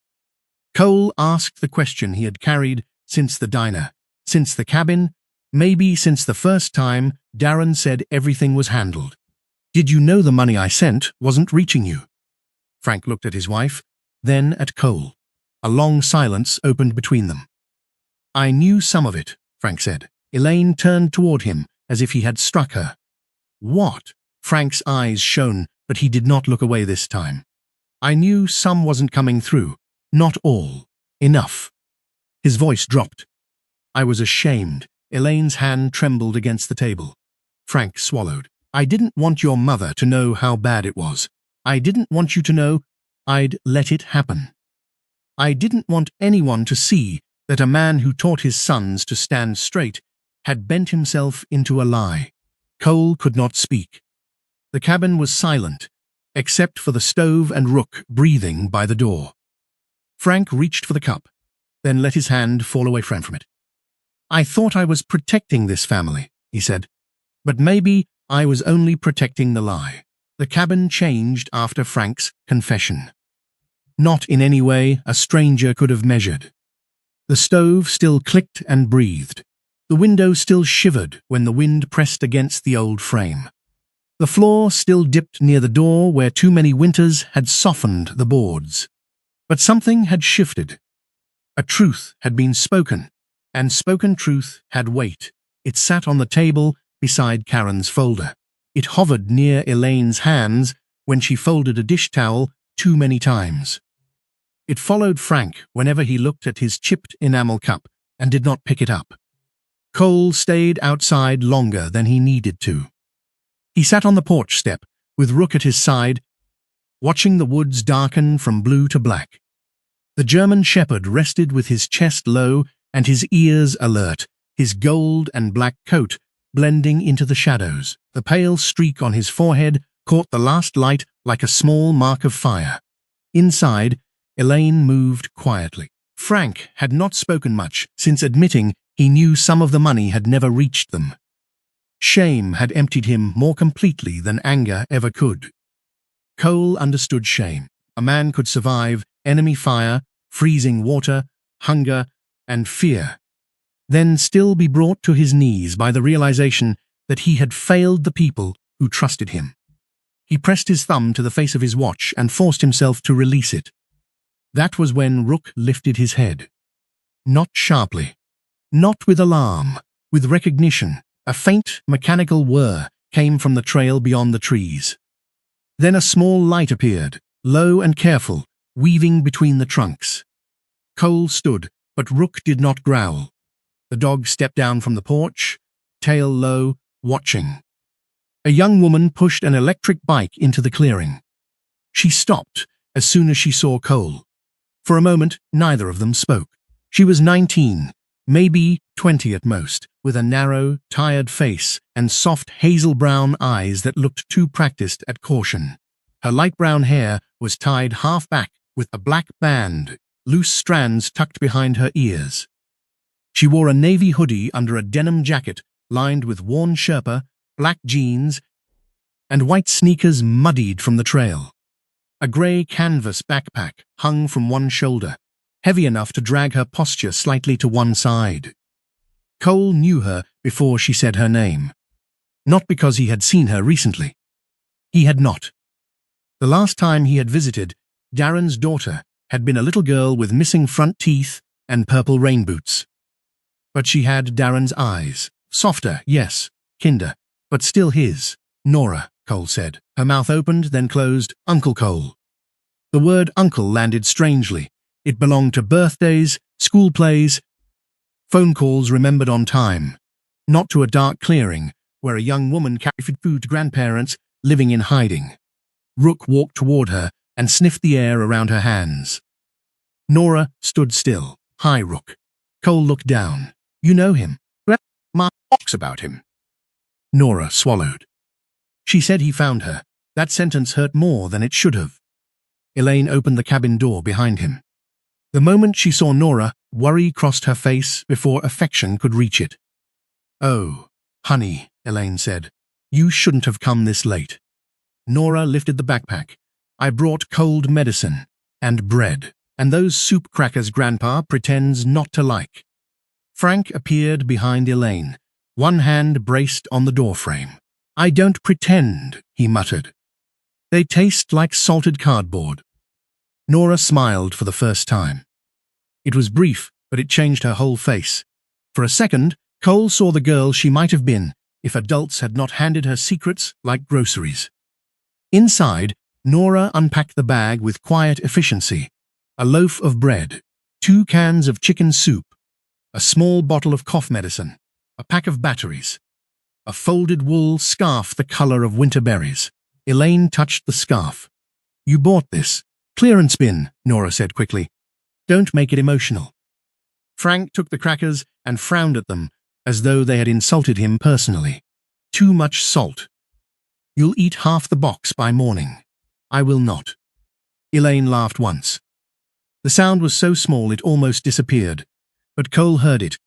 Cole asked the question he had carried since the diner, since the cabin, maybe since the first time Darren said everything was handled. "Did you know the money I sent wasn't reaching you?" Frank looked at his wife, then at Cole. A long silence opened between them. "I knew some of it," Frank said. Elaine turned toward him as if he had struck her. "What?" Frank's eyes shone, but he did not look away this time. "I knew some wasn't coming through. Not all. Enough." His voice dropped. "I was ashamed." Elaine's hand trembled against the table. Frank swallowed. "I didn't want your mother to know how bad it was. I didn't want you to know I'd let it happen. I didn't want anyone to see that a man who taught his sons to stand straight had bent himself into a lie." Cole could not speak. The cabin was silent, except for the stove and Rook breathing by the door. Frank reached for the cup, then let his hand fall away from it. "I thought I was protecting this family," he said. "But maybe I was only protecting the lie." The cabin changed after Frank's confession. Not in any way a stranger could have measured. The stove still clicked and breathed. The window still shivered when the wind pressed against the old frame. The floor still dipped near the door where too many winters had softened the boards. But something had shifted. A truth had been spoken, and spoken truth had weight. It sat on the table beside Karen's folder. It hovered near Elaine's hands when she folded a dish towel too many times. It followed Frank whenever he looked at his chipped enamel cup and did not pick it up. Cole stayed outside longer than he needed to. He sat on the porch step, with Rook at his side, watching the woods darken from blue to black. The German shepherd rested with his chest low and his ears alert, his gold and black coat blending into the shadows. The pale streak on his forehead caught the last light like a small mark of fire. Inside, Elaine moved quietly. Frank had not spoken much since admitting he knew some of the money had never reached them. Shame had emptied him more completely than anger ever could. Cole understood shame. A man could survive enemy fire, freezing water, hunger, and fear, then still be brought to his knees by the realization that he had failed the people who trusted him. He pressed his thumb to the face of his watch and forced himself to release it. That was when Rook lifted his head. Not sharply. Not with alarm. With recognition. A faint, mechanical whir came from the trail beyond the trees. Then a small light appeared, low and careful, weaving between the trunks. Cole stood, but Rook did not growl. The dog stepped down from the porch, tail low, watching. A young woman pushed an electric bike into the clearing. She stopped as soon as she saw Cole. For a moment, neither of them spoke. She was 19, maybe 20 at most, with a narrow, tired face and soft hazel-brown eyes that looked too practiced at caution. Her light brown hair was tied half back with a black band, loose strands tucked behind her ears. She wore a navy hoodie under a denim jacket lined with worn Sherpa, black jeans, and white sneakers muddied from the trail. A grey canvas backpack hung from one shoulder, heavy enough to drag her posture slightly to one side. Cole knew her before she said her name. Not because he had seen her recently. He had not. The last time he had visited, Darren's daughter had been a little girl with missing front teeth and purple rain boots. But she had Darren's eyes. Softer, yes, kinder, but still his. Nora, Cole said. Her mouth opened, then closed. Uncle Cole. The word uncle landed strangely. It belonged to birthdays, school plays, phone calls remembered on time, not to a dark clearing where a young woman carried food to grandparents living in hiding. Rook walked toward her and sniffed the air around her hands. Nora stood still. Hi, Rook. Cole looked down. You know him. Grandma talks about him. Nora swallowed. She said he found her. That sentence hurt more than it should have. Elaine opened the cabin door behind him. The moment she saw Nora, worry crossed her face before affection could reach it. Oh, honey, Elaine said. You shouldn't have come this late. Nora lifted the backpack. I brought cold medicine and bread, and those soup crackers Grandpa pretends not to like. Frank appeared behind Elaine, one hand braced on the doorframe. I don't pretend, he muttered. They taste like salted cardboard. Nora smiled for the first time. It was brief, but it changed her whole face. For a second, Cole saw the girl she might have been if adults had not handed her secrets like groceries. Inside, Nora unpacked the bag with quiet efficiency. A loaf of bread, 2 cans of chicken soup, a small bottle of cough medicine, a pack of batteries, a folded wool scarf the color of winter berries. Elaine touched the scarf. You bought this. Clearance bin, Nora said quickly. Don't make it emotional. Frank took the crackers and frowned at them, as though they had insulted him personally. Too much salt. You'll eat half the box by morning. I will not. Elaine laughed once. The sound was so small it almost disappeared, but Cole heard it.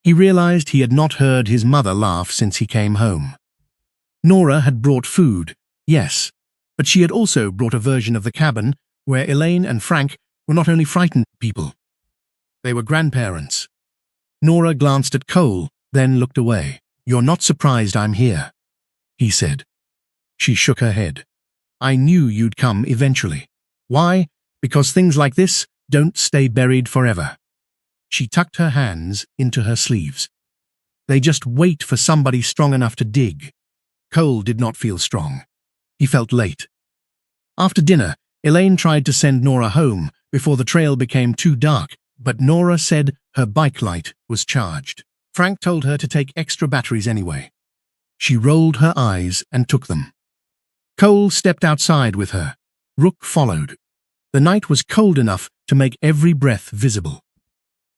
He realized he had not heard his mother laugh since he came home. Nora had brought food, yes, but she had also brought a version of the cabin where Elaine and Frank were not only frightened people. They were grandparents. Nora glanced at Cole, then looked away. You're not surprised I'm here, he said. She shook her head. I knew you'd come eventually. Why? Because things like this don't stay buried forever. She tucked her hands into her sleeves. They just wait for somebody strong enough to dig. Cole did not feel strong. He felt late. After dinner, Elaine tried to send Nora home before the trail became too dark, but Nora said her bike light was charged. Frank told her to take extra batteries anyway. She rolled her eyes and took them. Cole stepped outside with her. Rook followed. The night was cold enough to make every breath visible.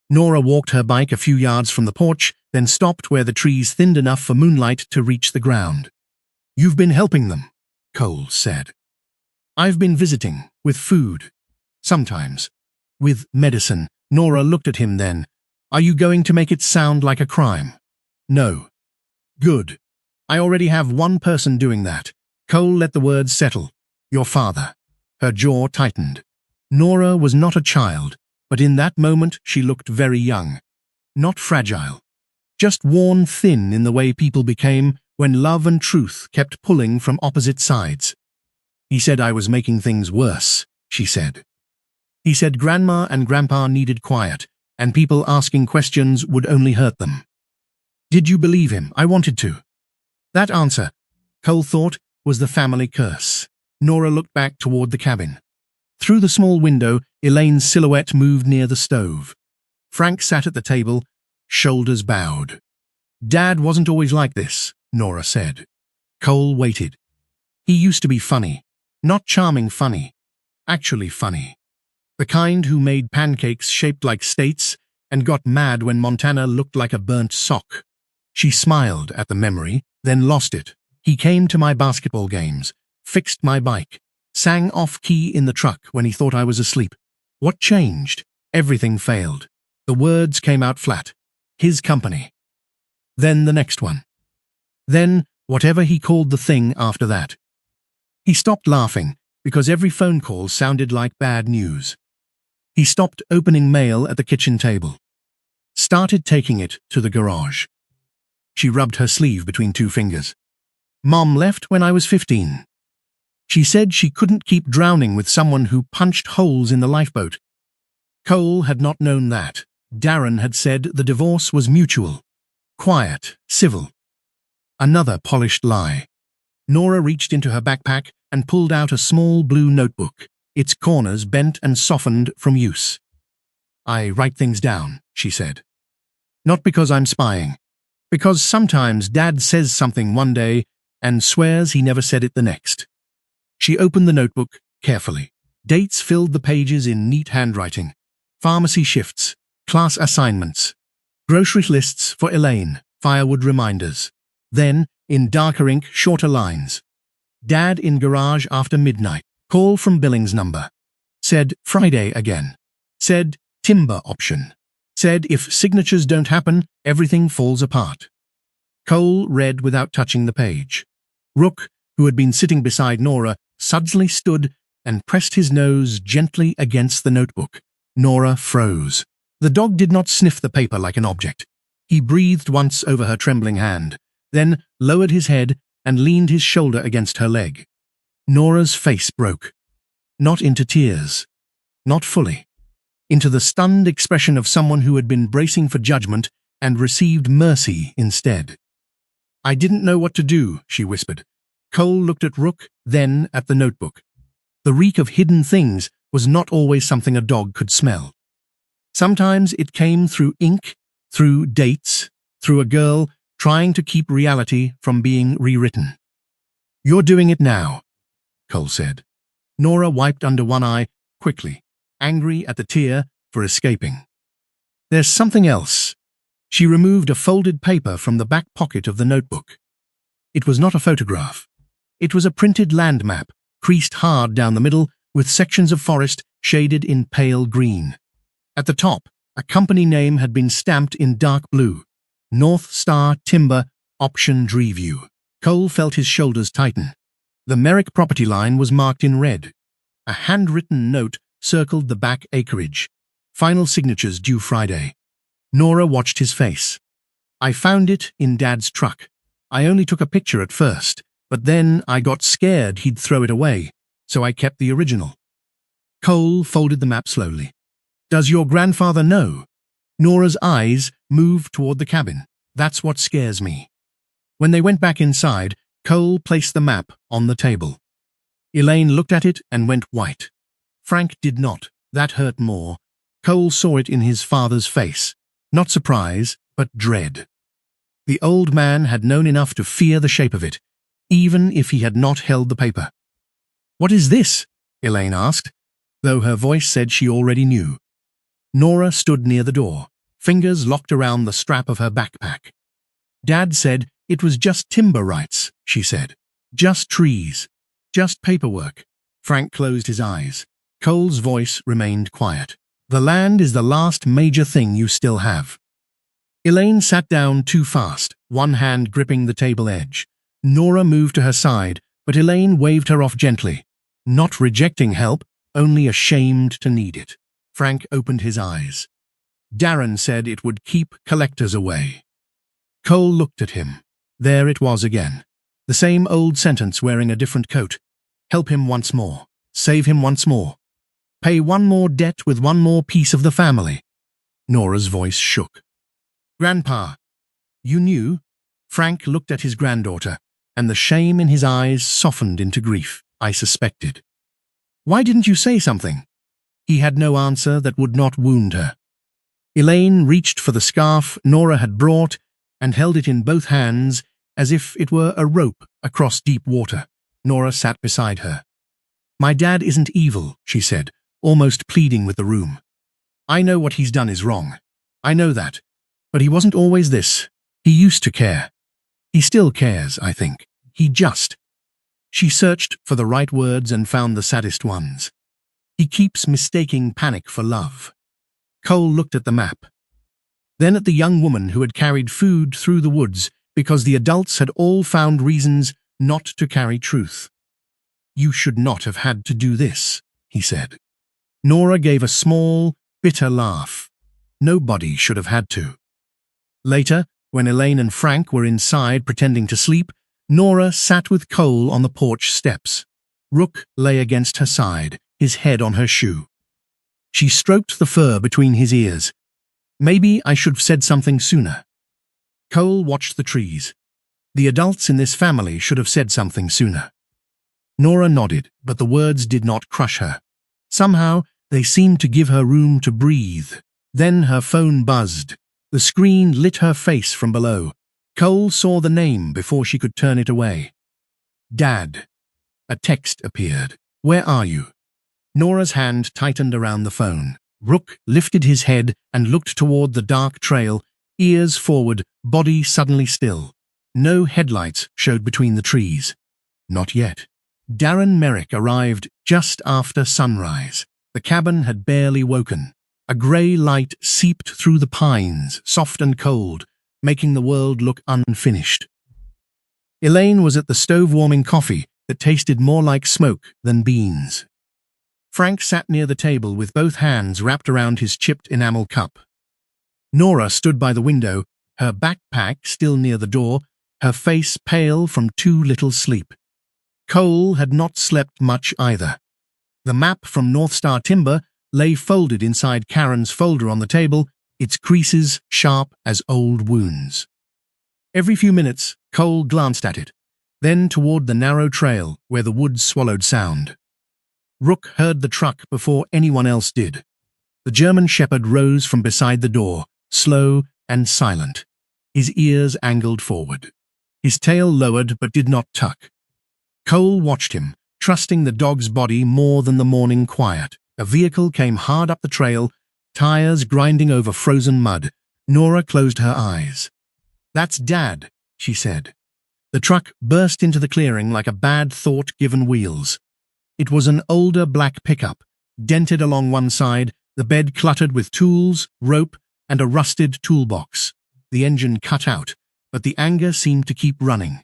Nora walked her bike a few yards from the porch, then stopped where the trees thinned enough for moonlight to reach the ground. You've been helping them, Cole said. I've been visiting, with food. Sometimes. With medicine. Nora looked at him then. Are you going to make it sound like a crime? No. Good. I already have one person doing that. Cole let the words settle. Your father. Her jaw tightened. Nora was not a child, but in that moment she looked very young. Not fragile. Just worn thin in the way people became when love and truth kept pulling from opposite sides. He said I was making things worse, she said. He said Grandma and Grandpa needed quiet, and people asking questions would only hurt them. Did you believe him? I wanted to. That answer, Cole thought, was the family curse. Nora looked back toward the cabin. Through the small window, Elaine's silhouette moved near the stove. Frank sat at the table, shoulders bowed. Dad wasn't always like this, Nora said. Cole waited. He used to be funny. Not charming funny. Actually funny. The kind who made pancakes shaped like states and got mad when Montana looked like a burnt sock. She smiled at the memory, then lost it. He came to my basketball games, fixed my bike, sang off-key in the truck when he thought I was asleep. What changed? Everything failed. The words came out flat. His company. Then the next one. Then whatever he called the thing after that. He stopped laughing because every phone call sounded like bad news. He stopped opening mail at the kitchen table. Started taking it to the garage. She rubbed her sleeve between two fingers. Mom left when I was 15. She said she couldn't keep drowning with someone who punched holes in the lifeboat. Cole had not known that. Darren had said the divorce was mutual. Quiet, civil. Another polished lie. Nora reached into her backpack and pulled out a small blue notebook, its corners bent and softened from use. I write things down, she said. Not because I'm spying. Because sometimes Dad says something one day and swears he never said it the next. She opened the notebook carefully. Dates filled the pages in neat handwriting. Pharmacy shifts, class assignments, grocery lists for Elaine, firewood reminders. Then, in darker ink, shorter lines. Dad in garage after midnight. Call from Billings number. Said Friday again. Said timber option. Said if signatures don't happen, everything falls apart. Cole read without touching the page. Rook, who had been sitting beside Nora, suddenly stood and pressed his nose gently against the notebook. Nora froze. The dog did not sniff the paper like an object. He breathed once over her trembling hand, then lowered his head and leaned his shoulder against her leg. Nora's face broke. Not into tears. Not fully. Into the stunned expression of someone who had been bracing for judgment and received mercy instead. I didn't know what to do, she whispered. Cole looked at Rook, then at the notebook. The reek of hidden things was not always something a dog could smell. Sometimes it came through ink, through dates, through a girl trying to keep reality from being rewritten. You're doing it now, Cole said. Nora wiped under one eye quickly, angry at the tear for escaping. There's something else. She removed a folded paper from the back pocket of the notebook. It was not a photograph. It was a printed land map, creased hard down the middle, with sections of forest shaded in pale green. At the top, a company name had been stamped in dark blue. North Star Timber Option Review. Cole felt his shoulders tighten. The Merrick property line was marked in red. A handwritten note circled the back acreage. Final signatures due Friday. Nora watched his face. I found it in Dad's truck. I only took a picture at first, but then I got scared he'd throw it away, so I kept the original. Cole folded the map slowly. Does your grandfather know? Nora's eyes moved toward the cabin. That's what scares me. When they went back inside, Cole placed the map on the table. Elaine looked at it and went white. Frank did not. That hurt more. Cole saw it in his father's face. Not surprise, but dread. The old man had known enough to fear the shape of it, even if he had not held the paper. What is this? Elaine asked, though her voice said she already knew. Nora stood near the door, fingers locked around the strap of her backpack. Dad said it was just timber rights, she said. Just trees. Just paperwork. Frank closed his eyes. Cole's voice remained quiet. The land is the last major thing you still have. Elaine sat down too fast, one hand gripping the table edge. Nora moved to her side, but Elaine waved her off gently. Not rejecting help, only ashamed to need it. Frank opened his eyes. Darren said it would keep collectors away. Cole looked at him. There it was again. The same old sentence wearing a different coat. Help him once more. Save him once more. Pay one more debt with one more piece of the family. Nora's voice shook. Grandpa, you knew? Frank looked at his granddaughter, and the shame in his eyes softened into grief. I suspected. Why didn't you say something? He had no answer that would not wound her. Elaine reached for the scarf Nora had brought and held it in both hands as if it were a rope across deep water. Nora sat beside her. My dad isn't evil, she said, almost pleading with the room. I know what he's done is wrong. I know that. But he wasn't always this. He used to care. He still cares, I think. He just. She searched for the right words and found the saddest ones. He keeps mistaking panic for love. Cole looked at the map. Then at the young woman who had carried food through the woods because the adults had all found reasons not to carry truth. You should not have had to do this, he said. Nora gave a small, bitter laugh. Nobody should have had to. Later, when Elaine and Frank were inside pretending to sleep, Nora sat with Cole on the porch steps. Rook lay against her side, his head on her shoe. She stroked the fur between his ears. Maybe I should have said something sooner. Cole watched the trees. The adults in this family should have said something sooner. Nora nodded, but the words did not crush her. Somehow, they seemed to give her room to breathe. Then her phone buzzed. The screen lit her face from below. Cole saw the name before she could turn it away. Dad. A text appeared. Where are you? Nora's hand tightened around the phone. Rook lifted his head and looked toward the dark trail, ears forward, body suddenly still. No headlights showed between the trees. Not yet. Darren Merrick arrived just after sunrise. The cabin had barely woken. A grey light seeped through the pines, soft and cold, making the world look unfinished. Elaine was at the stove warming coffee that tasted more like smoke than beans. Frank sat near the table with both hands wrapped around his chipped enamel cup. Nora stood by the window, her backpack still near the door, her face pale from too little sleep. Cole had not slept much either. The map from North Star Timber lay folded inside Karen's folder on the table, its creases sharp as old wounds. Every few minutes, Cole glanced at it, then toward the narrow trail where the woods swallowed sound. Rook heard the truck before anyone else did. The German shepherd rose from beside the door, slow and silent, his ears angled forward. His tail lowered but did not tuck. Cole watched him, trusting the dog's body more than the morning quiet. A vehicle came hard up the trail, tires grinding over frozen mud. Nora closed her eyes. That's Dad, she said. The truck burst into the clearing like a bad thought given wheels. It was an older black pickup, dented along one side, the bed cluttered with tools, rope, and a rusted toolbox. The engine cut out, but the anger seemed to keep running.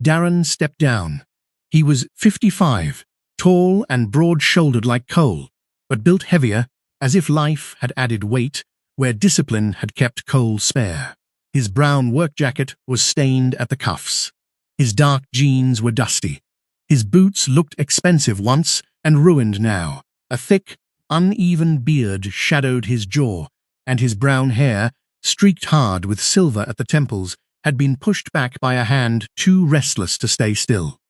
Darren stepped down. He was 55, tall and broad-shouldered like Cole, but built heavier, as if life had added weight where discipline had kept Cole spare. His brown work jacket was stained at the cuffs. His dark jeans were dusty. His boots looked expensive once and ruined now. A thick, uneven beard shadowed his jaw, and his brown hair, streaked hard with silver at the temples, had been pushed back by a hand too restless to stay still.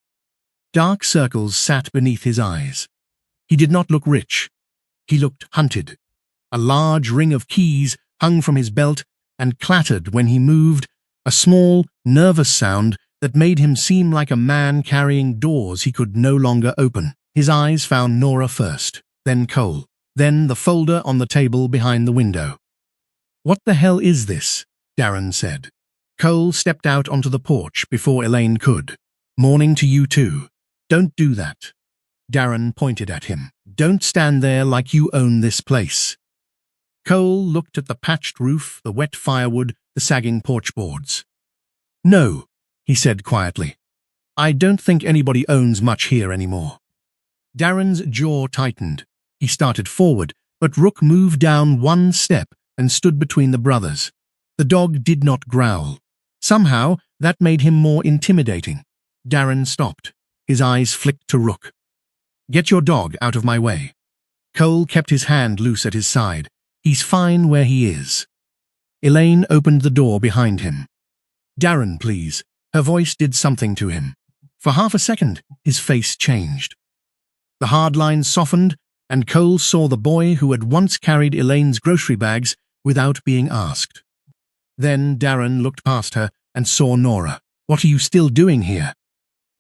Dark circles sat beneath his eyes. He did not look rich. He looked hunted. A large ring of keys hung from his belt and clattered when he moved, a small, nervous sound that made him seem like a man carrying doors he could no longer open. His eyes found Nora first, then Cole, then the folder on the table behind the window. What the hell is this? Darren said. Cole stepped out onto the porch before Elaine could. Morning to you too. Don't do that. Darren pointed at him. Don't stand there like you own this place. Cole looked at the patched roof, the wet firewood, the sagging porch boards. No, he said quietly. I don't think anybody owns much here anymore. Darren's jaw tightened. He started forward, but Rook moved down one step and stood between the brothers. The dog did not growl. Somehow, that made him more intimidating. Darren stopped. His eyes flicked to Rook. Get your dog out of my way. Cole kept his hand loose at his side. He's fine where he is. Elaine opened the door behind him. Darren, please. Her voice did something to him. For half a second, his face changed. The hard lines softened, and Cole saw the boy who had once carried Elaine's grocery bags without being asked. Then Darren looked past her and saw Nora. What are you still doing here?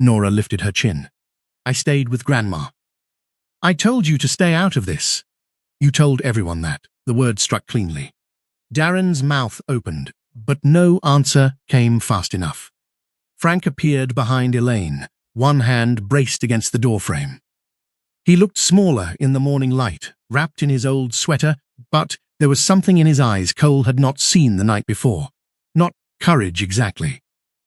Nora lifted her chin. I stayed with Grandma. I told you to stay out of this. You told everyone that. The word struck cleanly. Darren's mouth opened, but no answer came fast enough. Frank appeared behind Elaine, one hand braced against the doorframe. He looked smaller in the morning light, wrapped in his old sweater, but there was something in his eyes Cole had not seen the night before. Not courage exactly.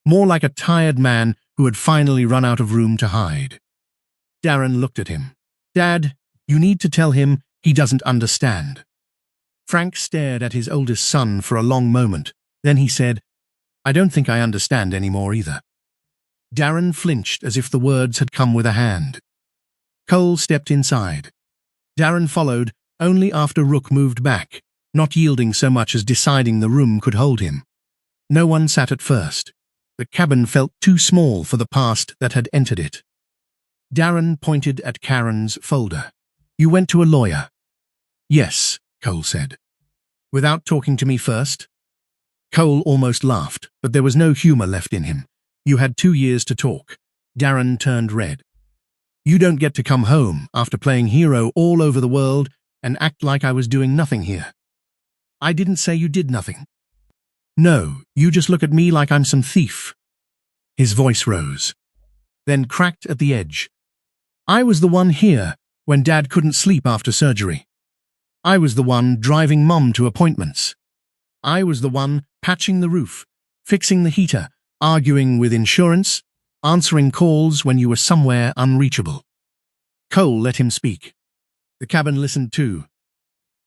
More like a tired man who had finally run out of room to hide. Darren looked at him. Dad, you need to tell him he doesn't understand. Frank stared at his oldest son for a long moment. Then he said, I don't think I understand anymore either. Darren flinched as if the words had come with a hand. Cole stepped inside. Darren followed only after Rook moved back, not yielding so much as deciding the room could hold him. No one sat at first. The cabin felt too small for the past that had entered it. Darren pointed at Karen's folder. You went to a lawyer. Yes, Cole said. Without talking to me first? Cole almost laughed, but there was no humor left in him. You had 2 years to talk. Darren turned red. You don't get to come home after playing hero all over the world and act like I was doing nothing here. I didn't say you did nothing. No, you just look at me like I'm some thief. His voice rose, then cracked at the edge. I was the one here when Dad couldn't sleep after surgery. I was the one driving Mum to appointments. I was the one patching the roof, fixing the heater, arguing with insurance, answering calls when you were somewhere unreachable. Cole let him speak. The cabin listened too.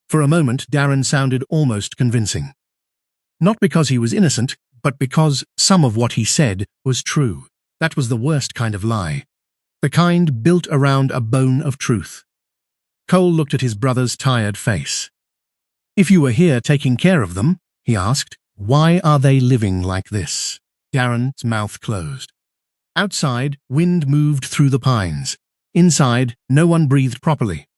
For a moment, Darren sounded almost convincing. Not because he was innocent, but because some of what he said was true. That was the worst kind of lie. The kind built around a bone of truth. Cole looked at his brother's tired face. If you were here taking care of them, he asked, why are they living like this? Darren's mouth closed. Outside, wind moved through the pines. Inside, no one breathed properly.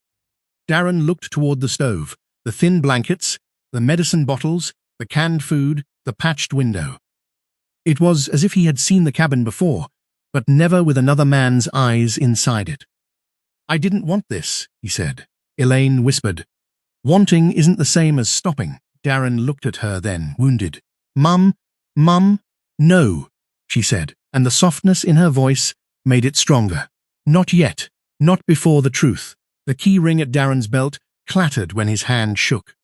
Darren looked toward the stove, the thin blankets, the medicine bottles, the canned food, the patched window. It was as if he had seen the cabin before, but never with another man's eyes inside it. I didn't want this, he said. Elaine whispered. Wanting isn't the same as stopping. Darren looked at her then, wounded. Mum, no, she said, and the softness in her voice made it stronger. Not yet, not before the truth. The key ring at Darren's belt clattered when his hand shook.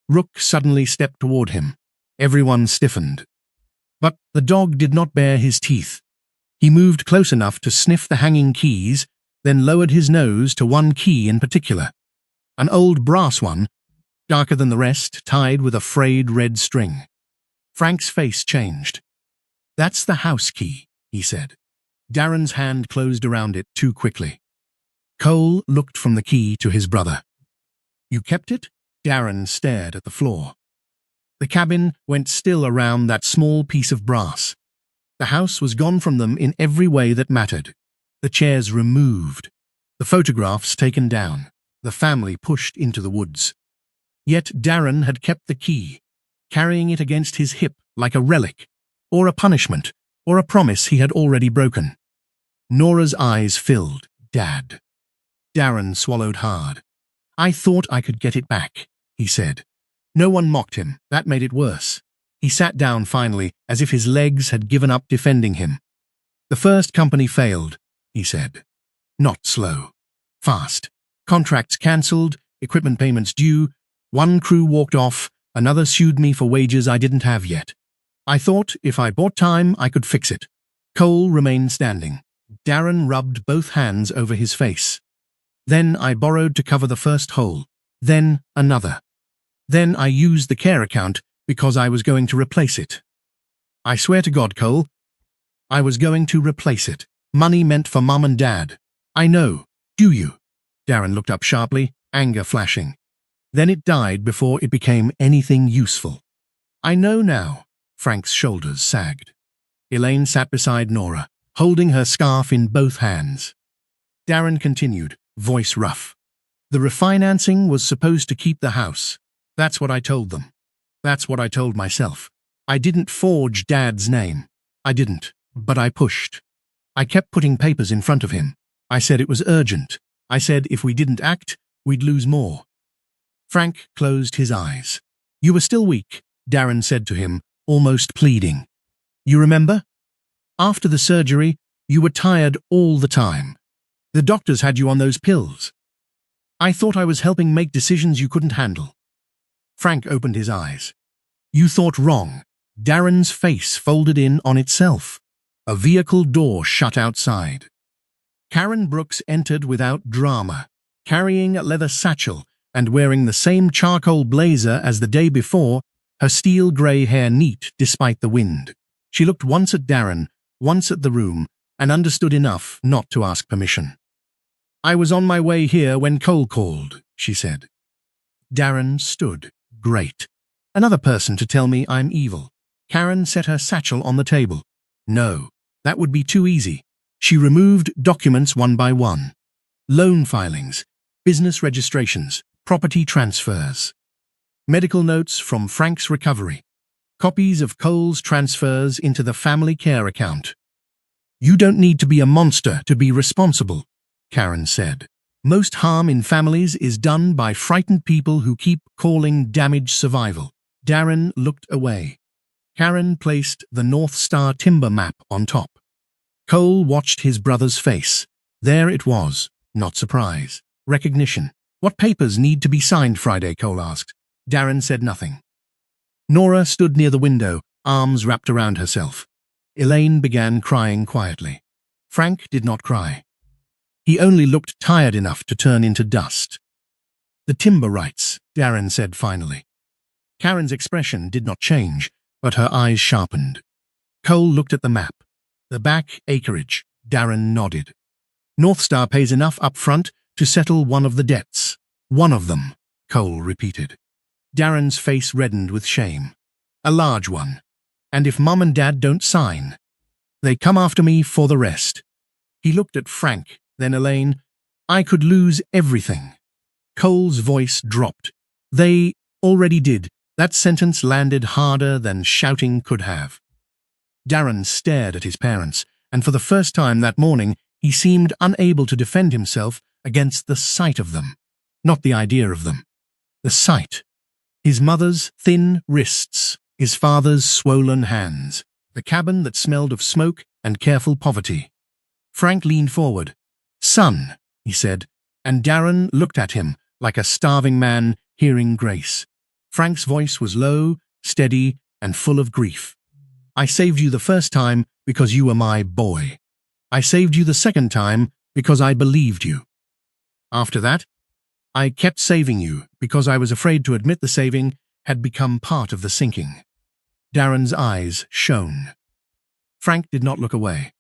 Rook suddenly stepped toward him. Everyone stiffened. But the dog did not bare his teeth. He moved close enough to sniff the hanging keys, then lowered his nose to one key in particular. An old brass one, darker than the rest, tied with a frayed red string. Frank's face changed. That's the house key, he said. Darren's hand closed around it too quickly. Cole looked from the key to his brother. You kept it? Darren stared at the floor. The cabin went still around that small piece of brass. The house was gone from them in every way that mattered. The chairs removed. The photographs taken down. The family pushed into the woods. Yet Darren had kept the key, carrying it against his hip like a relic, or a punishment, or a promise he had already broken. Nora's eyes filled. Dad. Darren swallowed hard. I thought I could get it back, he said. No one mocked him. That made it worse. He sat down finally, as if his legs had given up defending him. The first company failed, he said. Not slow. Fast. Contracts cancelled, equipment payments due. One crew walked off, another sued me for wages I didn't have yet. I thought if I bought time, I could fix it. Cole remained standing. Darren rubbed both hands over his face. Then I borrowed to cover the first hole. Then another. Then I used the care account because I was going to replace it. I swear to God, Cole, I was going to replace it. Money meant for Mum and Dad. I know. Do you? Darren looked up sharply. anger flashing. Then it died before it became anything useful. I know now. Frank's shoulders sagged. Elaine sat beside Nora, holding her scarf in both hands. Darren continued, voice rough. The refinancing was supposed to keep the house. That's what I told them. That's what I told myself. I didn't forge Dad's name. I didn't, but I pushed. I kept putting papers in front of him. I said it was urgent. I said if we didn't act, we'd lose more. Frank closed his eyes. You were still weak, Darren said to him, almost pleading. You remember? After the surgery, you were tired all the time. The doctors had you on those pills. I thought I was helping make decisions you couldn't handle. Frank opened his eyes. You thought wrong. Darren's face folded in on itself. A vehicle door shut outside. Karen Brooks entered without drama, carrying a leather satchel and wearing the same charcoal blazer as the day before, her steel grey hair neat despite the wind. She looked once at Darren, once at the room, and understood enough not to ask permission. I was on my way here when Cole called, she said. Darren stood. Great. Another person to tell me I'm evil. Karen set her satchel on the table. No, that would be too easy. She removed documents one by one. Loan filings, business registrations, property transfers. Medical notes from Frank's recovery. Copies of Cole's transfers into the family care account. You don't need to be a monster to be responsible, Karen said. Most harm in families is done by frightened people who keep calling damage survival. Darren looked away. Karen placed the North Star timber map on top. Cole watched his brother's face. There it was. Not surprise. Recognition. What papers need to be signed Friday, Cole asked. Darren said nothing. Nora stood near the window, arms wrapped around herself. Elaine began crying quietly. Frank did not cry. He only looked tired enough to turn into dust. The timber rights, Darren said finally. Karen's expression did not change, but her eyes sharpened. Cole looked at the map. The back acreage, Darren nodded. North Star pays enough up front to settle one of the debts. One of them, Cole repeated. Darren's face reddened with shame. A large one. And if Mum and Dad don't sign, they come after me for the rest. He looked at Frank, then Elaine. I could lose everything. Cole's voice dropped. They already did. That sentence landed harder than shouting could have. Darren stared at his parents, and for the first time that morning, he seemed unable to defend himself against the sight of them. Not the idea of them. The sight. His mother's thin wrists, his father's swollen hands, the cabin that smelled of smoke and careful poverty. Frank leaned forward. Son, he said, and Darren looked at him like a starving man hearing grace. Frank's voice was low, steady, and full of grief. I saved you the first time because you were my boy. I saved you the second time because I believed you. After that, I kept saving you because I was afraid to admit the saving had become part of the sinking. Darren's eyes shone. Frank did not look away.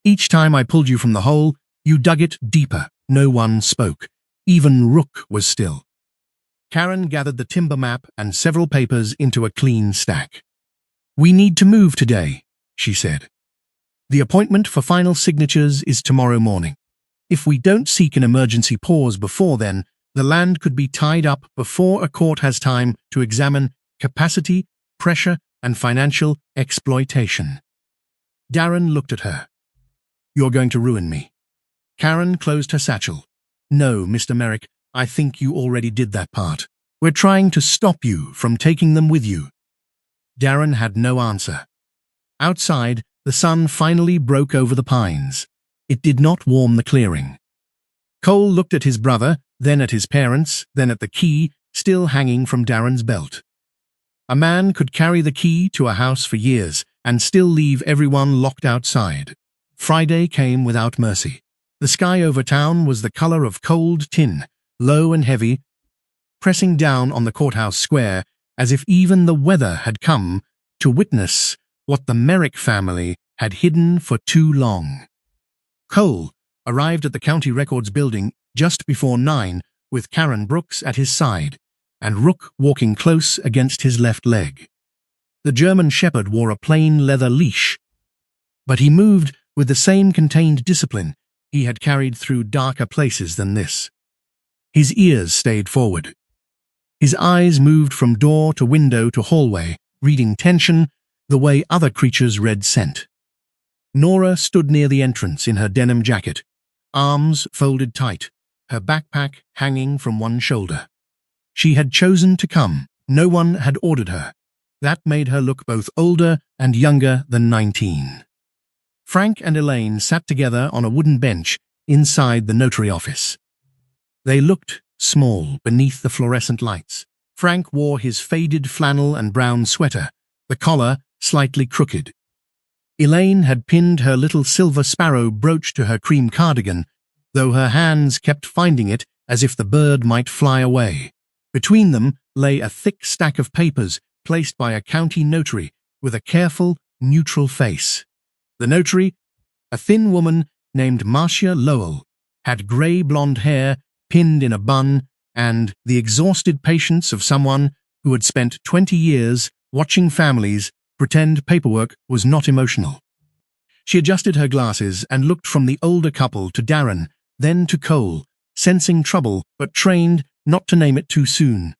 Each time I pulled you from the hole, you dug it deeper. No one spoke. Even Rook was still. Karen gathered the timber map and several papers into a clean stack. We need to move today, she said. The appointment for final signatures is tomorrow morning. If we don't seek an emergency pause before then, the land could be tied up before a court has time to examine capacity, pressure, and financial exploitation. Darren looked at her. You're going to ruin me. Karen closed her satchel. No, Mr. Merrick, I think you already did that part. We're trying to stop you from taking them with you. Darren had no answer. Outside, the sun finally broke over the pines. It did not warm the clearing. Cole looked at his brother, then at his parents, then at the key, still hanging from Darren's belt. A man could carry the key to a house for years and still leave everyone locked outside. Friday came without mercy. The sky over town was the color of cold tin, low and heavy, pressing down on the courthouse square as if even the weather had come to witness what the Merrick family had hidden for too long. Cole arrived at the county records building just before 9 with Karen Brooks at his side, and Rook walking close against his left leg. The German Shepherd wore a plain leather leash, but he moved with the same contained discipline he had carried through darker places than this. His ears stayed forward. His eyes moved from door to window to hallway, reading tension the way other creatures read scent. Nora stood near the entrance in her denim jacket, arms folded tight, her backpack hanging from one shoulder. She had chosen to come. No one had ordered her. That made her look both older and younger than 19. Frank and Elaine sat together on a wooden bench inside the notary office. They looked small beneath the fluorescent lights. Frank wore his faded flannel and brown sweater, the collar slightly crooked. Elaine had pinned her little silver sparrow brooch to her cream cardigan, though her hands kept finding it as if the bird might fly away. Between them lay a thick stack of papers placed by a county notary with a careful, neutral face. The notary, a thin woman named Marcia Lowell, had grey blonde hair pinned in a bun and the exhausted patience of someone who had spent 20 years watching families pretend paperwork was not emotional. She adjusted her glasses and looked from the older couple to Darren, then to Cole, sensing trouble but trained not to name it too soon.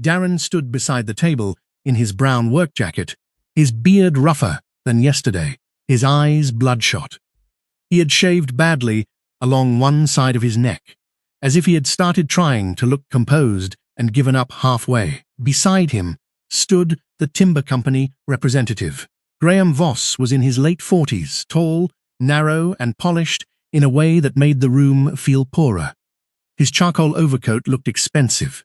Darren stood beside the table in his brown work jacket, his beard rougher than yesterday, his eyes bloodshot. He had shaved badly along one side of his neck, as if he had started trying to look composed and given up halfway. Beside him stood the timber company representative. Graham Voss was in his late 40s, tall, narrow, and polished in a way that made the room feel poorer. His charcoal overcoat looked expensive.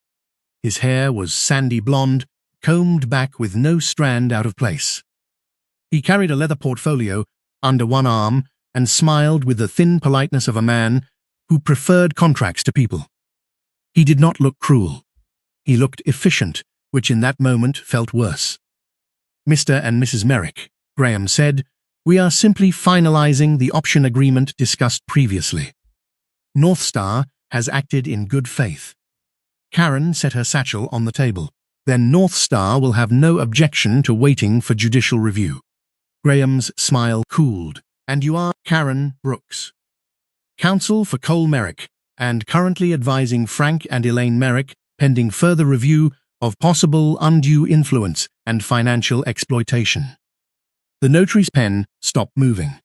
His hair was sandy blonde, combed back with no strand out of place. He carried a leather portfolio under one arm and smiled with the thin politeness of a man who preferred contracts to people. He did not look cruel. He looked efficient, which in that moment felt worse. Mr. and Mrs. Merrick, Graham said, we are simply finalizing the option agreement discussed previously. North Star has acted in good faith. Karen set her satchel on the table. Then North Star will have no objection to waiting for judicial review. Graham's smile cooled. And you are Karen Brooks, counsel for Cole Merrick, and currently advising Frank and Elaine Merrick pending further review of possible undue influence and financial exploitation. The notary's pen stopped moving.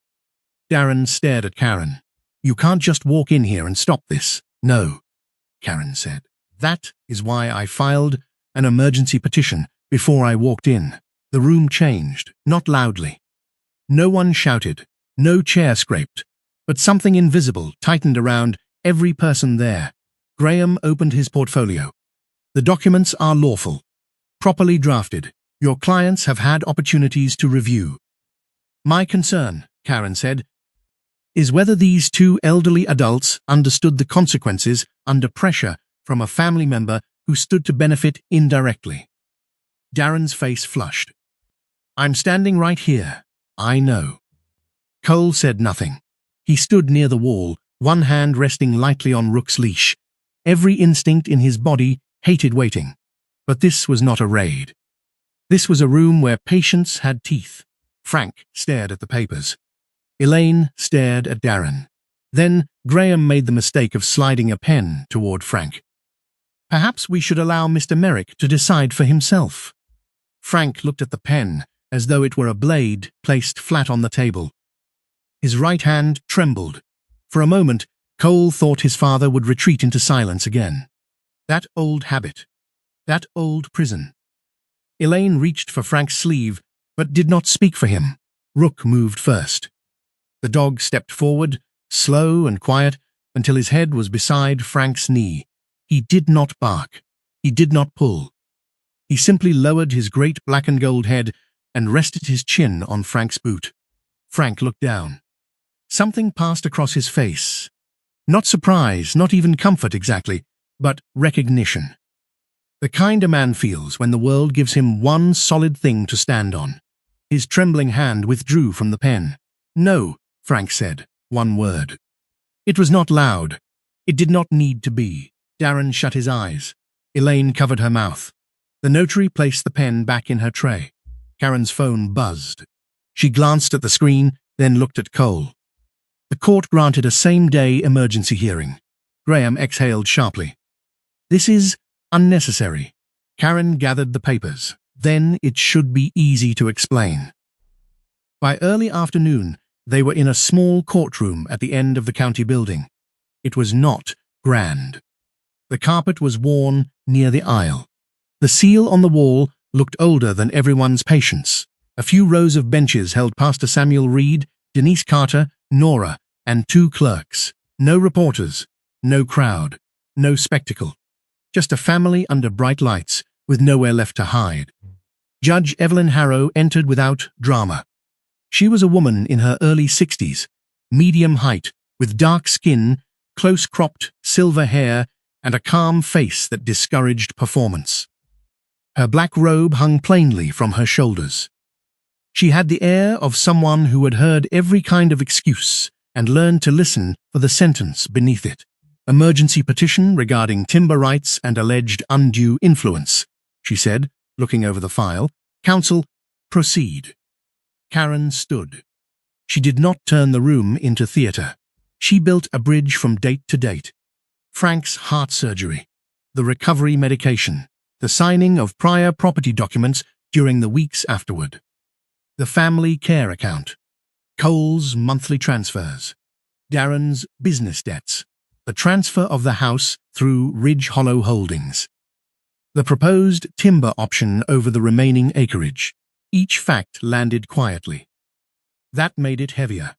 Darren stared at Karen. You can't just walk in here and stop this. No, Karen said. That is why I filed an emergency petition before I walked in. The room changed, not loudly. No one shouted. No chair scraped, but something invisible tightened around every person there. Graham opened his portfolio. The documents are lawful, properly drafted. Your clients have had opportunities to review. My concern, Karen said, is whether these two elderly adults understood the consequences under pressure from a family member who stood to benefit indirectly. Darren's face flushed. I'm standing right here. I know. Cole said nothing. He stood near the wall, one hand resting lightly on Rook's leash. Every instinct in his body hated waiting. But this was not a raid. This was a room where patience had teeth. Frank stared at the papers. Elaine stared at Darren. Then Graham made the mistake of sliding a pen toward Frank. Perhaps we should allow Mr. Merrick to decide for himself. Frank looked at the pen as though it were a blade placed flat on the table. His right hand trembled. For a moment, Cole thought his father would retreat into silence again. That old habit. That old prison. Elaine reached for Frank's sleeve, but did not speak for him. Rook moved first. The dog stepped forward, slow and quiet, until his head was beside Frank's knee. He did not bark. He did not pull. He simply lowered his great black and gold head and rested his chin on Frank's boot. Frank looked down. Something passed across his face. Not surprise, not even comfort exactly, but recognition. The kind a man feels when the world gives him one solid thing to stand on. His trembling hand withdrew from the pen. No, Frank said, one word. It was not loud. It did not need to be. Darren shut his eyes. Elaine covered her mouth. The notary placed the pen back in her tray. Karen's phone buzzed. She glanced at the screen, then looked at Cole. The court granted a same-day emergency hearing. Graham exhaled sharply. This is unnecessary. Karen gathered the papers. Then it should be easy to explain. By early afternoon, they were in a small courtroom at the end of the county building. It was not grand. The carpet was worn near the aisle. The seal on the wall looked older than everyone's patience. A few rows of benches held Pastor Samuel Reed, Denise Carter, Nora, and 2 clerks. No reporters, no crowd, no spectacle. Just a family under bright lights, with nowhere left to hide. Judge Evelyn Harrow entered without drama. She was a woman in her early 60s, medium height, with dark skin, close-cropped silver hair, and a calm face that discouraged performance. Her black robe hung plainly from her shoulders. She had the air of someone who had heard every kind of excuse and learned to listen for the sentence beneath it. Emergency petition regarding timber rights and alleged undue influence, she said, looking over the file. Counsel, proceed. Karen stood. She did not turn the room into theatre. She built a bridge from date to date. Frank's heart surgery, the recovery medication, the signing of prior property documents during the weeks afterward, the family care account, Cole's monthly transfers, Darren's business debts, the transfer of the house through Ridge Hollow Holdings, the proposed timber option over the remaining acreage. Each fact landed quietly. That made it heavier.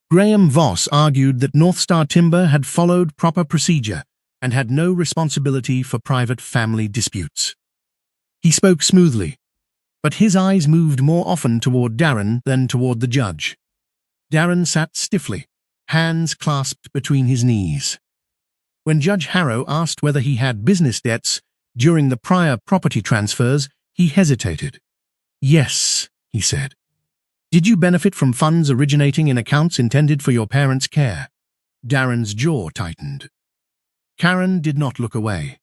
Graham Voss argued that North Star Timber had followed proper procedure and had no responsibility for private family disputes. He spoke smoothly, but his eyes moved more often toward Darren than toward the judge. Darren sat stiffly, hands clasped between his knees. When Judge Harrow asked whether he had business debts during the prior property transfers, he hesitated. Yes, he said. Did you benefit from funds originating in accounts intended for your parents' care? Darren's jaw tightened. Karen did not look away.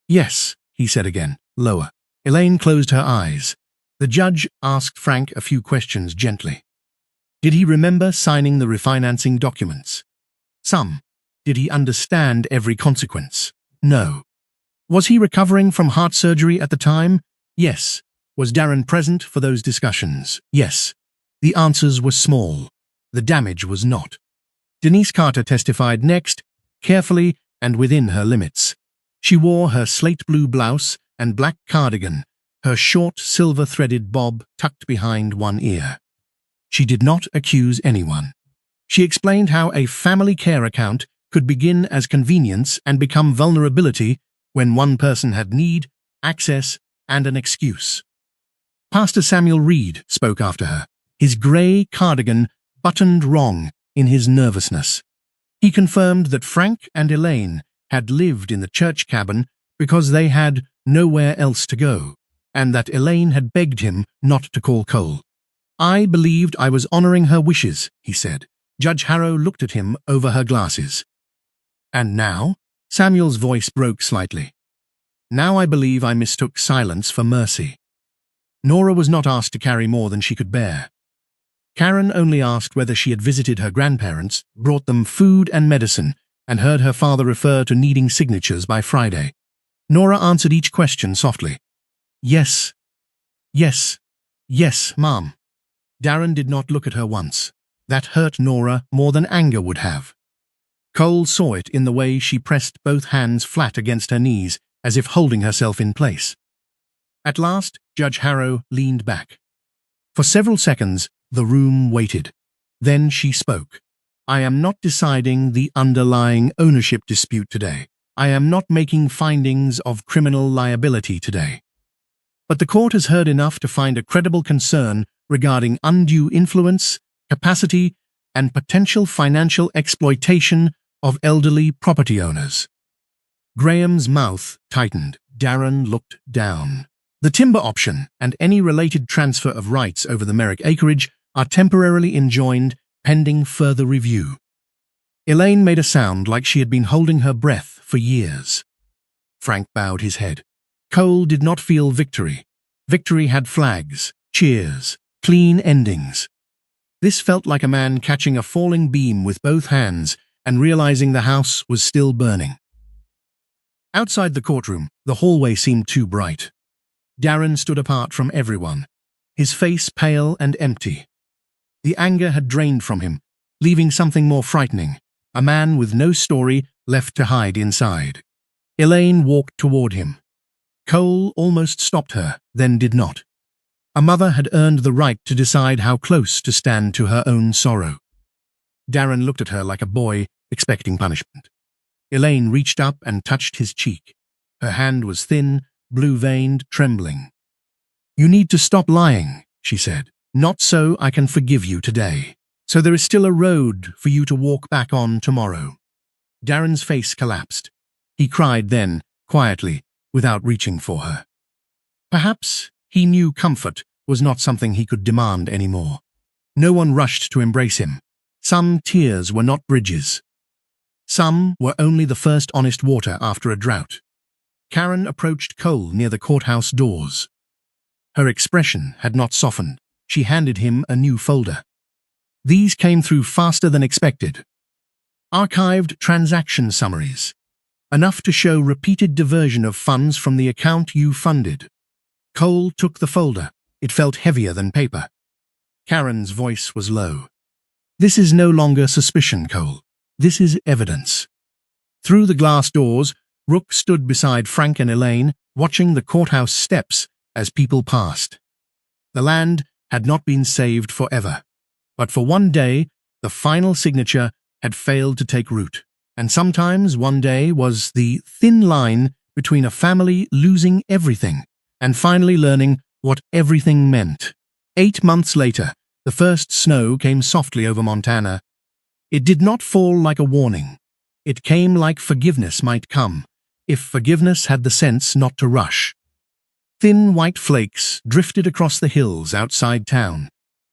Yes, he said again, lower. Elaine closed her eyes. The judge asked Frank a few questions gently. Did he remember signing the refinancing documents? Some. Did he understand every consequence? No. Was he recovering from heart surgery at the time? Yes. Was Darren present for those discussions? Yes. The answers were small. The damage was not. Denise Carter testified next, carefully and within her limits. She wore her slate blue blouse and black cardigan, her short silver-threaded bob tucked behind one ear. She did not accuse anyone. She explained how a family care account could begin as convenience and become vulnerability when one person had need, access, and an excuse. Pastor Samuel Reed spoke after her, his grey cardigan buttoned wrong in his nervousness. He confirmed that Frank and Elaine had lived in the church cabin because they had nowhere else to go, and that Elaine had begged him not to call Cole. I believed I was honoring her wishes, he said. Judge Harrow looked at him over her glasses. And now? Samuel's voice broke slightly. Now I believe I mistook silence for mercy. Nora was not asked to carry more than she could bear. Karen only asked whether she had visited her grandparents, brought them food and medicine, and heard her father refer to needing signatures by Friday. Nora answered each question softly. Yes. Yes. Yes, Mom. Darren did not look at her once. That hurt Nora more than anger would have. Cole saw it in the way she pressed both hands flat against her knees, as if holding herself in place. At last, Judge Harrow leaned back. For several seconds, the room waited. Then she spoke. I am not deciding the underlying ownership dispute today. I am not making findings of criminal liability today. But the court has heard enough to find a credible concern regarding undue influence, capacity, and potential financial exploitation of elderly property owners. Graham's mouth tightened. Darren looked down. The timber option and any related transfer of rights over the Merrick acreage are temporarily enjoined pending further review. Elaine made a sound like she had been holding her breath for years. Frank bowed his head. Cole did not feel victory. Victory had flags, cheers, clean endings. This felt like a man catching a falling beam with both hands and realizing the house was still burning. Outside the courtroom, the hallway seemed too bright. Darren stood apart from everyone, his face pale and empty. The anger had drained from him, leaving something more frightening, a man with no story left to hide inside. Elaine walked toward him. Cole almost stopped her, then did not. A mother had earned the right to decide how close to stand to her own sorrow. Darren looked at her like a boy expecting punishment. Elaine reached up and touched his cheek. Her hand was thin, blue-veined, trembling. "You need to stop lying," she said. "Not so I can forgive you today. So there is still a road for you to walk back on tomorrow." Darren's face collapsed. He cried then, quietly, without reaching for her. Perhaps he knew comfort was not something he could demand anymore. No one rushed to embrace him. Some tears were not bridges. Some were only the first honest water after a drought. Karen approached Cole near the courthouse doors. Her expression had not softened. She handed him a new folder. These came through faster than expected. Archived transaction summaries. Enough to show repeated diversion of funds from the account you funded. Cole took the folder. It felt heavier than paper. Karen's voice was low. "This is no longer suspicion, Cole. This is evidence." Through the glass doors, Rook stood beside Frank and Elaine, watching the courthouse steps as people passed. The land had not been saved forever, but for one day, the final signature had failed to take root. And sometimes one day was the thin line between a family losing everything and finally learning what everything meant. 8 months later, the first snow came softly over Montana. It did not fall like a warning. It came like forgiveness might come, if forgiveness had the sense not to rush. Thin white flakes drifted across the hills outside town,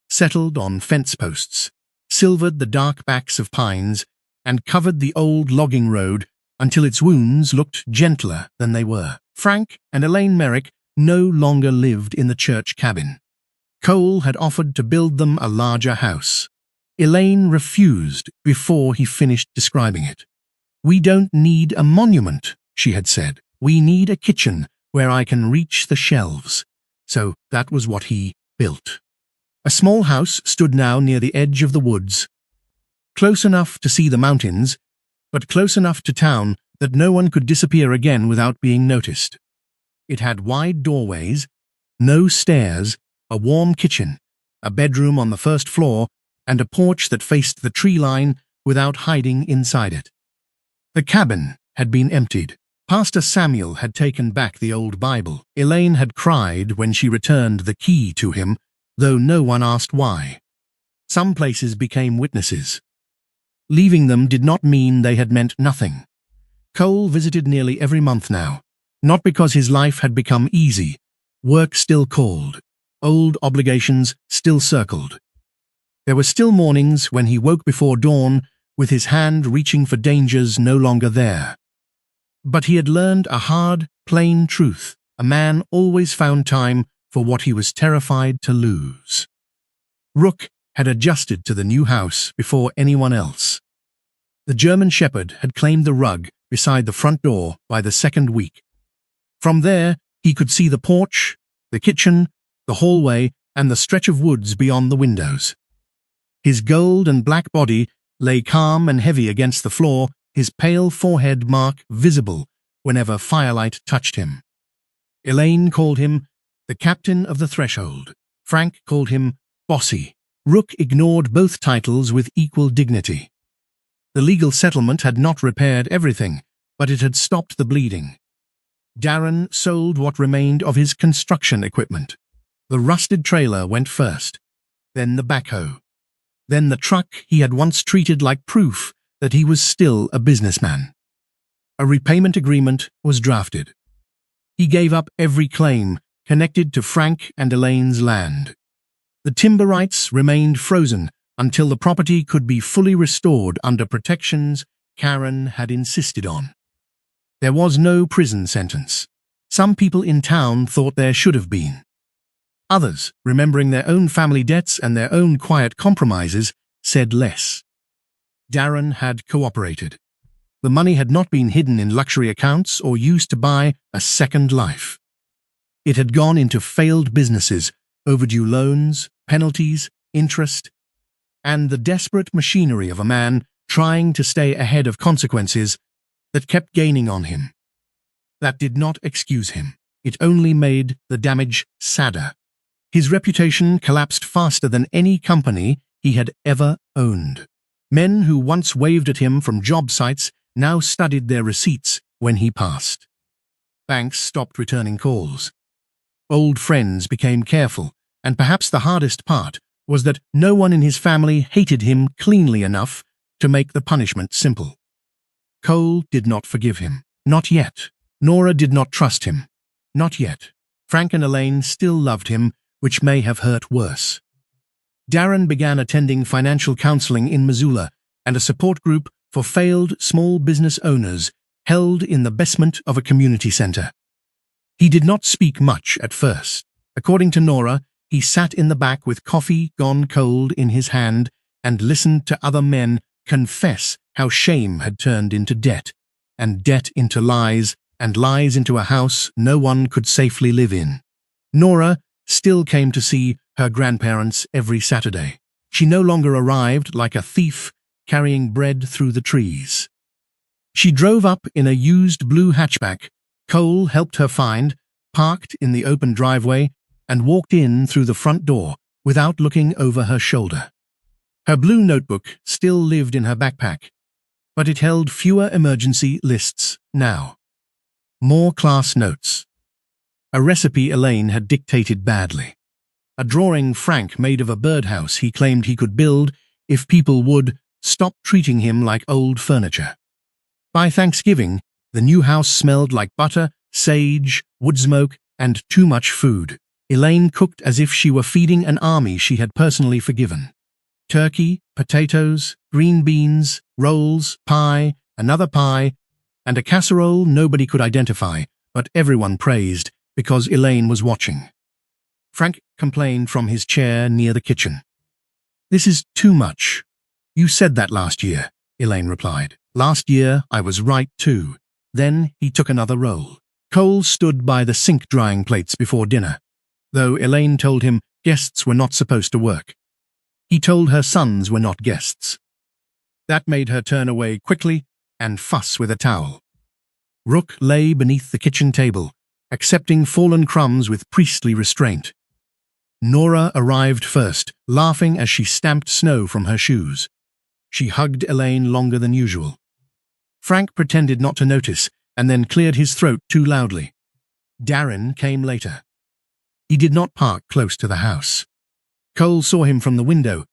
settled on fence posts, silvered the dark backs of pines, and covered the old logging road until its wounds looked gentler than they were. Frank and Elaine Merrick no longer lived in the church cabin. Cole had offered to build them a larger house. Elaine refused before he finished describing it. "We don't need a monument," she had said. "We need a kitchen where I can reach the shelves." So that was what he built. A small house stood now near the edge of the woods, close enough to see the mountains, but close enough to town that no one could disappear again without being noticed. It had wide doorways, no stairs, a warm kitchen, a bedroom on the first floor, and a porch that faced the tree line without hiding inside it. The cabin had been emptied. Pastor Samuel had taken back the old Bible. Elaine had cried when she returned the key to him, though no one asked why. Some places became witnesses. Leaving them did not mean they had meant nothing. Cole visited nearly every month now, not because his life had become easy. Work still called. Old obligations still circled. There were still mornings when he woke before dawn, with his hand reaching for dangers no longer there. But he had learned a hard, plain truth. A man always found time for what he was terrified to lose. Rook had adjusted to the new house before anyone else. The German Shepherd had claimed the rug beside the front door by the second week. From there, he could see the porch, the kitchen, the hallway, and the stretch of woods beyond the windows. His gold and black body lay calm and heavy against the floor, his pale forehead mark visible whenever firelight touched him. Elaine called him the captain of the threshold. Frank called him bossy. Rook ignored both titles with equal dignity. The legal settlement had not repaired everything, but it had stopped the bleeding. Darren sold what remained of his construction equipment. The rusted trailer went first, then the backhoe, then the truck he had once treated like proof that he was still a businessman. A repayment agreement was drafted. He gave up every claim connected to Frank and Elaine's land. The timber rights remained frozen until the property could be fully restored under protections Karen had insisted on. There was no prison sentence. Some people in town thought there should have been. Others, remembering their own family debts and their own quiet compromises, said less. Darren had cooperated. The money had not been hidden in luxury accounts or used to buy a second life. It had gone into failed businesses, overdue loans, penalties, interest, and the desperate machinery of a man trying to stay ahead of consequences that kept gaining on him. That did not excuse him. It only made the damage sadder. His reputation collapsed faster than any company he had ever owned. Men who once waved at him from job sites now studied their receipts when he passed. Banks stopped returning calls. Old friends became careful, and perhaps the hardest part was that no one in his family hated him cleanly enough to make the punishment simple. Cole did not forgive him. Not yet. Nora did not trust him. Not yet. Frank and Elaine still loved him, which may have hurt worse. Darren began attending financial counseling in Missoula and a support group for failed small business owners held in the basement of a community center. He did not speak much at first. According to Nora, he sat in the back with coffee gone cold in his hand and listened to other men confess how shame had turned into debt, and debt into lies, and lies into a house no one could safely live in. Nora still came to see her grandparents every Saturday. She no longer arrived like a thief carrying bread through the trees. She drove up in a used blue hatchback Cole helped her find, parked in the open driveway, and walked in through the front door without looking over her shoulder. Her blue notebook still lived in her backpack, but it held fewer emergency lists now. More class notes. A recipe Elaine had dictated badly. A drawing Frank made of a birdhouse he claimed he could build if people would stop treating him like old furniture. By Thanksgiving, the new house smelled like butter, sage, wood smoke, and too much food. Elaine cooked as if she were feeding an army she had personally forgiven. Turkey, potatoes, green beans, rolls, pie, another pie, and a casserole nobody could identify, but everyone praised because Elaine was watching. Frank complained from his chair near the kitchen. "This is too much." "You said that last year," Elaine replied. "Last year I was right too." Then he took another roll. Cole stood by the sink drying plates before dinner, though Elaine told him guests were not supposed to work. He told her sons were not guests. That made her turn away quickly and fuss with a towel. Rook lay beneath the kitchen table, accepting fallen crumbs with priestly restraint. Nora arrived first, laughing as she stamped snow from her shoes. She hugged Elaine longer than usual. Frank pretended not to notice, and then cleared his throat too loudly. Darren came later. He did not park close to the house. Cole saw him from the window,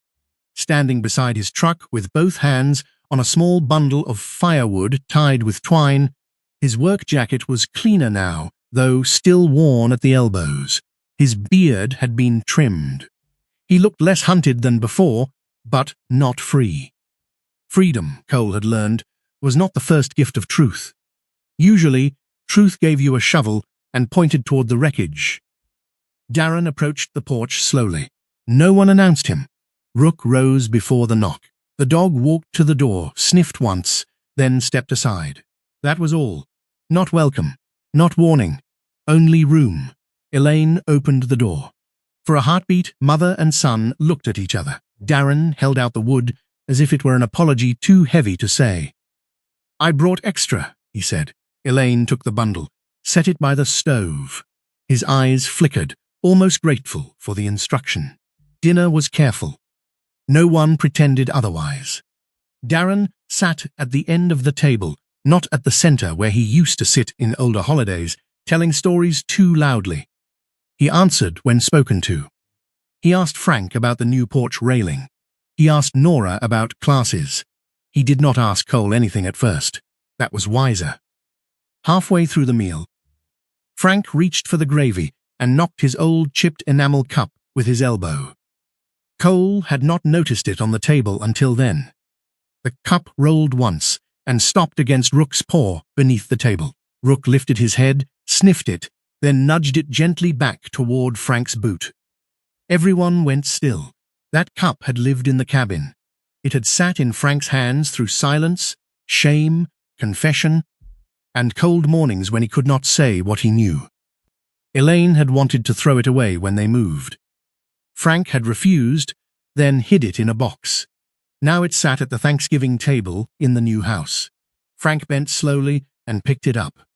standing beside his truck with both hands on a small bundle of firewood tied with twine. His work jacket was cleaner now, though still worn at the elbows. His beard had been trimmed. He looked less hunted than before, but not free. Freedom, Cole had learned, was not the first gift of truth. Usually, truth gave you a shovel and pointed toward the wreckage. Darren approached the porch slowly. No one announced him. Rook rose before the knock. The dog walked to the door, sniffed once, then stepped aside. That was all. Not welcome, not warning, only room. Elaine opened the door. For a heartbeat, mother and son looked at each other. Darren held out the wood as if it were an apology too heavy to say. "I brought extra," he said. Elaine took the bundle, set it by the stove. His eyes flickered, almost grateful for the instruction. Dinner was careful. No one pretended otherwise. Darren sat at the end of the table, not at the center where he used to sit in older holidays, telling stories too loudly. He answered when spoken to. He asked Frank about the new porch railing. He asked Nora about classes. He did not ask Cole anything at first. That was wiser. Halfway through the meal, Frank reached for the gravy and knocked his old chipped enamel cup with his elbow. Cole had not noticed it on the table until then. The cup rolled once and stopped against Rook's paw beneath the table. Rook lifted his head, sniffed it, then nudged it gently back toward Frank's boot. Everyone went still. That cup had lived in the cabin. It had sat in Frank's hands through silence, shame, confession, and cold mornings when he could not say what he knew. Elaine had wanted to throw it away when they moved. Frank had refused, then hid it in a box. Now it sat at the Thanksgiving table in the new house. Frank bent slowly and picked it up.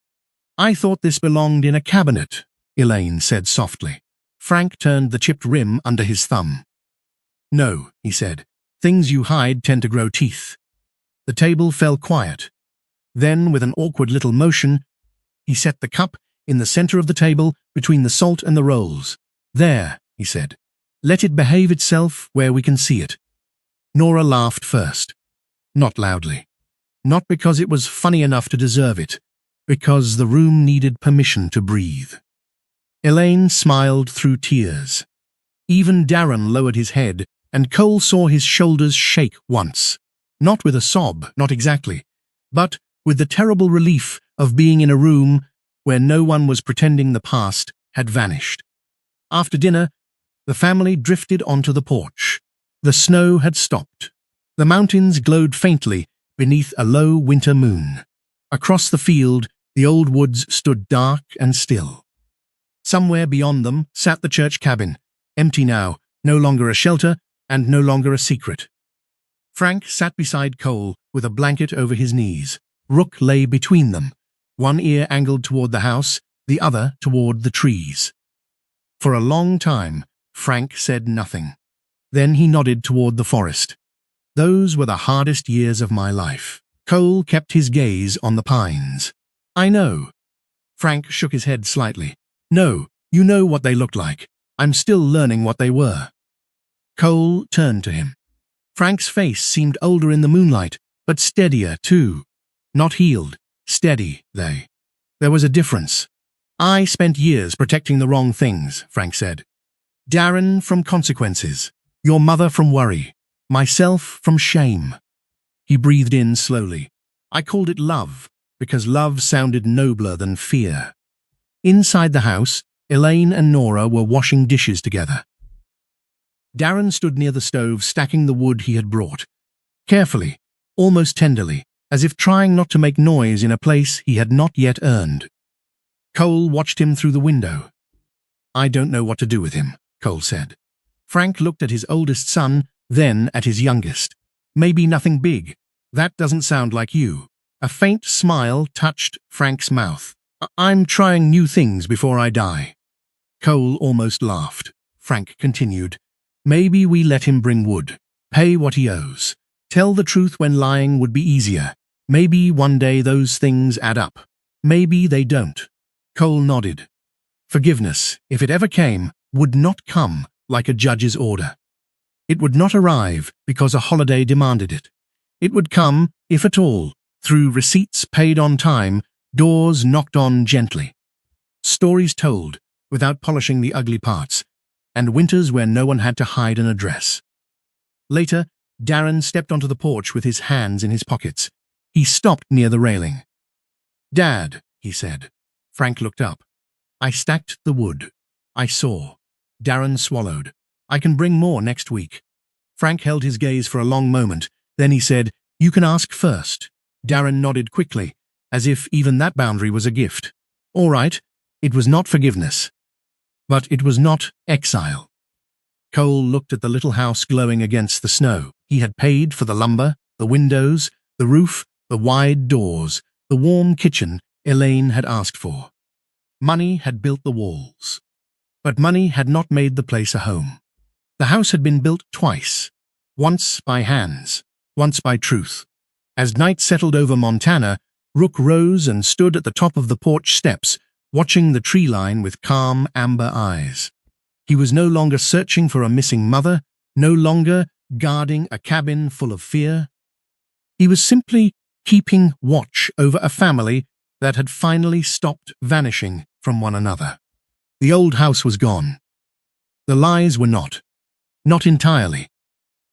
"I thought this belonged in a cabinet," Elaine said softly. Frank turned the chipped rim under his thumb. "No," he said. "Things you hide tend to grow teeth." The table fell quiet. Then, with an awkward little motion, he set the cup in the center of the table between the salt and the rolls. "There," he said. "Let it behave itself where we can see it." Nora laughed first. Not loudly. Not because it was funny enough to deserve it, because the room needed permission to breathe. Elaine smiled through tears. Even Darren lowered his head, and Cole saw his shoulders shake once. Not with a sob, not exactly, but with the terrible relief of being in a room where no one was pretending the past had vanished. After dinner, the family drifted onto the porch. The snow had stopped. The mountains glowed faintly beneath a low winter moon. Across the field, the old woods stood dark and still. Somewhere beyond them sat the church cabin, empty now, no longer a shelter and no longer a secret. Frank sat beside Cole with a blanket over his knees. Rook lay between them, one ear angled toward the house, the other toward the trees. For a long time, Frank said nothing. Then he nodded toward the forest. "Those were the hardest years of my life." Cole kept his gaze on the pines. "I know." Frank shook his head slightly. "No, you know what they looked like. I'm still learning what they were." Cole turned to him. Frank's face seemed older in the moonlight, but steadier, too. Not healed, steady, There was a difference. "I spent years protecting the wrong things," Frank said. "Darren from consequences, your mother from worry, myself from shame." He breathed in slowly. "I called it love, because love sounded nobler than fear." Inside the house, Elaine and Nora were washing dishes together. Darren stood near the stove, stacking the wood he had brought. Carefully, almost tenderly, as if trying not to make noise in a place he had not yet earned. Cole watched him through the window. "I don't know what to do with him," Cole said. Frank looked at his oldest son, then at his youngest. "Maybe nothing big. That doesn't sound like you." A faint smile touched Frank's mouth. "I'm trying new things before I die." Cole almost laughed. Frank continued. "Maybe we let him bring wood, pay what he owes, tell the truth when lying would be easier. Maybe one day those things add up. Maybe they don't." Cole nodded. Forgiveness, if it ever came, would not come like a judge's order. It would not arrive because a holiday demanded it. It would come, if at all, through receipts paid on time, doors knocked on gently. Stories told, without polishing the ugly parts, and winters where no one had to hide an address. Later, Darren stepped onto the porch with his hands in his pockets. He stopped near the railing. "Dad," he said. Frank looked up. "I stacked the wood. I saw." Darren swallowed. "I can bring more next week." Frank held his gaze for a long moment. Then he said, "You can ask first." Darren nodded quickly, as if even that boundary was a gift. All right, it was not forgiveness. But it was not exile. Cole looked at the little house glowing against the snow. He had paid for the lumber, the windows, the roof, the wide doors, the warm kitchen Elaine had asked for. Money had built the walls. But money had not made the place a home. The house had been built twice, once by hands, once by truth. As night settled over Montana, Rook rose and stood at the top of the porch steps, watching the tree line with calm, amber eyes. He was no longer searching for a missing mother, no longer guarding a cabin full of fear. He was simply keeping watch over a family that had finally stopped vanishing from one another. The old house was gone. The lies were not. Not entirely.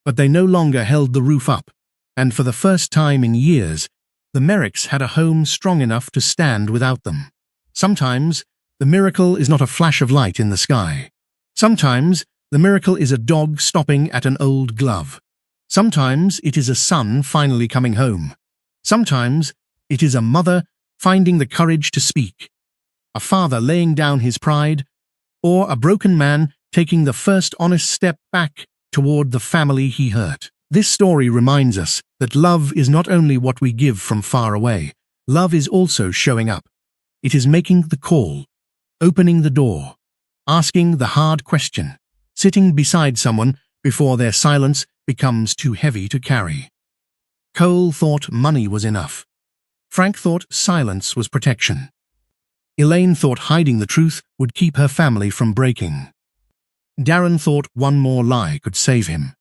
But they no longer held the roof up, and for the first time in years, The Merricks had a home strong enough to stand without them. Sometimes, the miracle is not a flash of light in the sky. Sometimes, the miracle is a dog stopping at an old glove. Sometimes, it is a son finally coming home. Sometimes, it is a mother finding the courage to speak, a father laying down his pride, or a broken man taking the first honest step back toward the family he hurt. This story reminds us that love is not only what we give from far away. Love is also showing up. It is making the call, opening the door, asking the hard question, sitting beside someone before their silence becomes too heavy to carry. Cole thought money was enough. Frank thought silence was protection. Elaine thought hiding the truth would keep her family from breaking. Darren thought one more lie could save him.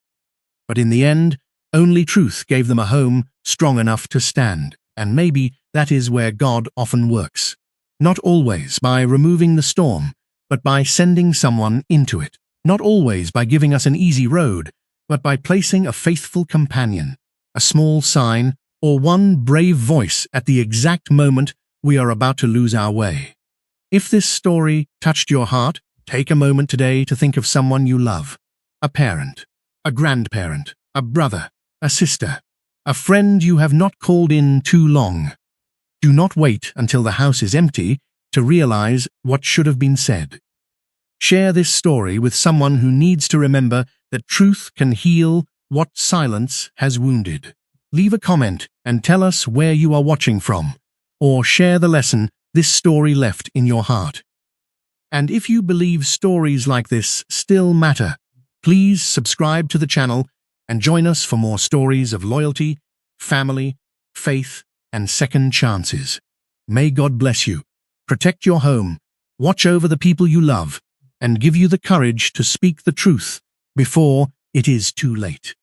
But in the end, only truth gave them a home strong enough to stand, and maybe that is where God often works. Not always by removing the storm, but by sending someone into it. Not always by giving us an easy road, but by placing a faithful companion, a small sign, or one brave voice at the exact moment we are about to lose our way. If this story touched your heart, take a moment today to think of someone you love. A parent, a grandparent, a brother, a sister, a friend you have not called in too long. Do not wait until the house is empty to realize what should have been said. Share this story with someone who needs to remember that truth can heal what silence has wounded. Leave a comment and tell us where you are watching from, or share the lesson this story left in your heart. And if you believe stories like this still matter, please subscribe to the channel and join us for more stories of loyalty, family, faith, and second chances. May God bless you, protect your home, watch over the people you love, and give you the courage to speak the truth before it is too late.